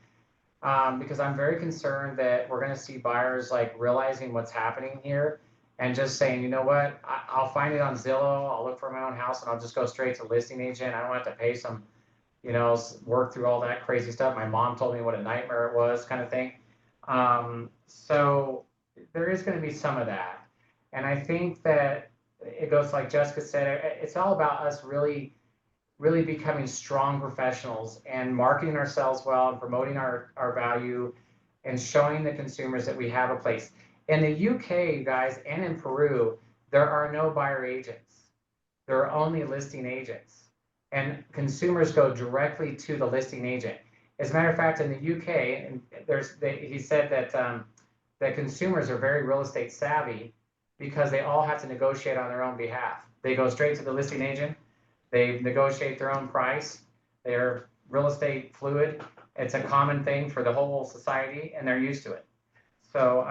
Because I'm very concerned that we're going to see buyers like realizing what's happening here and just saying, you know what, I'll find it on Zillow, I'll look for my own house, and I'll just go straight to listing agent. I don't have to pay some, work through all that crazy stuff. My mom told me what a nightmare it was, kind of thing. So there is going to be some of that. And I think that it goes like Jessica said, it's all about us really becoming strong professionals and marketing ourselves well and promoting our value and showing the consumers that we have a place. In the UK, guys, and in Peru, there are no buyer agents. There are only listing agents. And consumers go directly to the listing agent. As a matter of fact, in the UK, and he said that consumers are very real estate savvy because they all have to negotiate on their own behalf. They go straight to the listing agent. They negotiate their own price. They're real estate fluid. It's a common thing for the whole society, and they're used to it. So,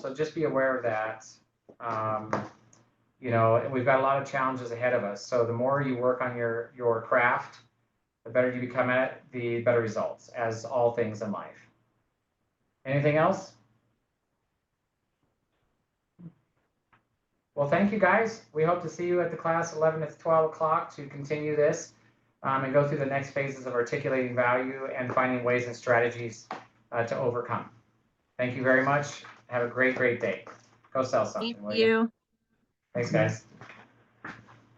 so just be aware of that. We've got a lot of challenges ahead of us. So the more you work on your craft, the better you become at it, the better results, as all things in life. Anything else? Well, thank you, guys. We hope to see you at the class 11 to 12 o'clock to continue this and go through the next phases of articulating value and finding ways and strategies to overcome. Thank you very much. Have a great, great day. Go sell something. Thank you. Thanks, guys.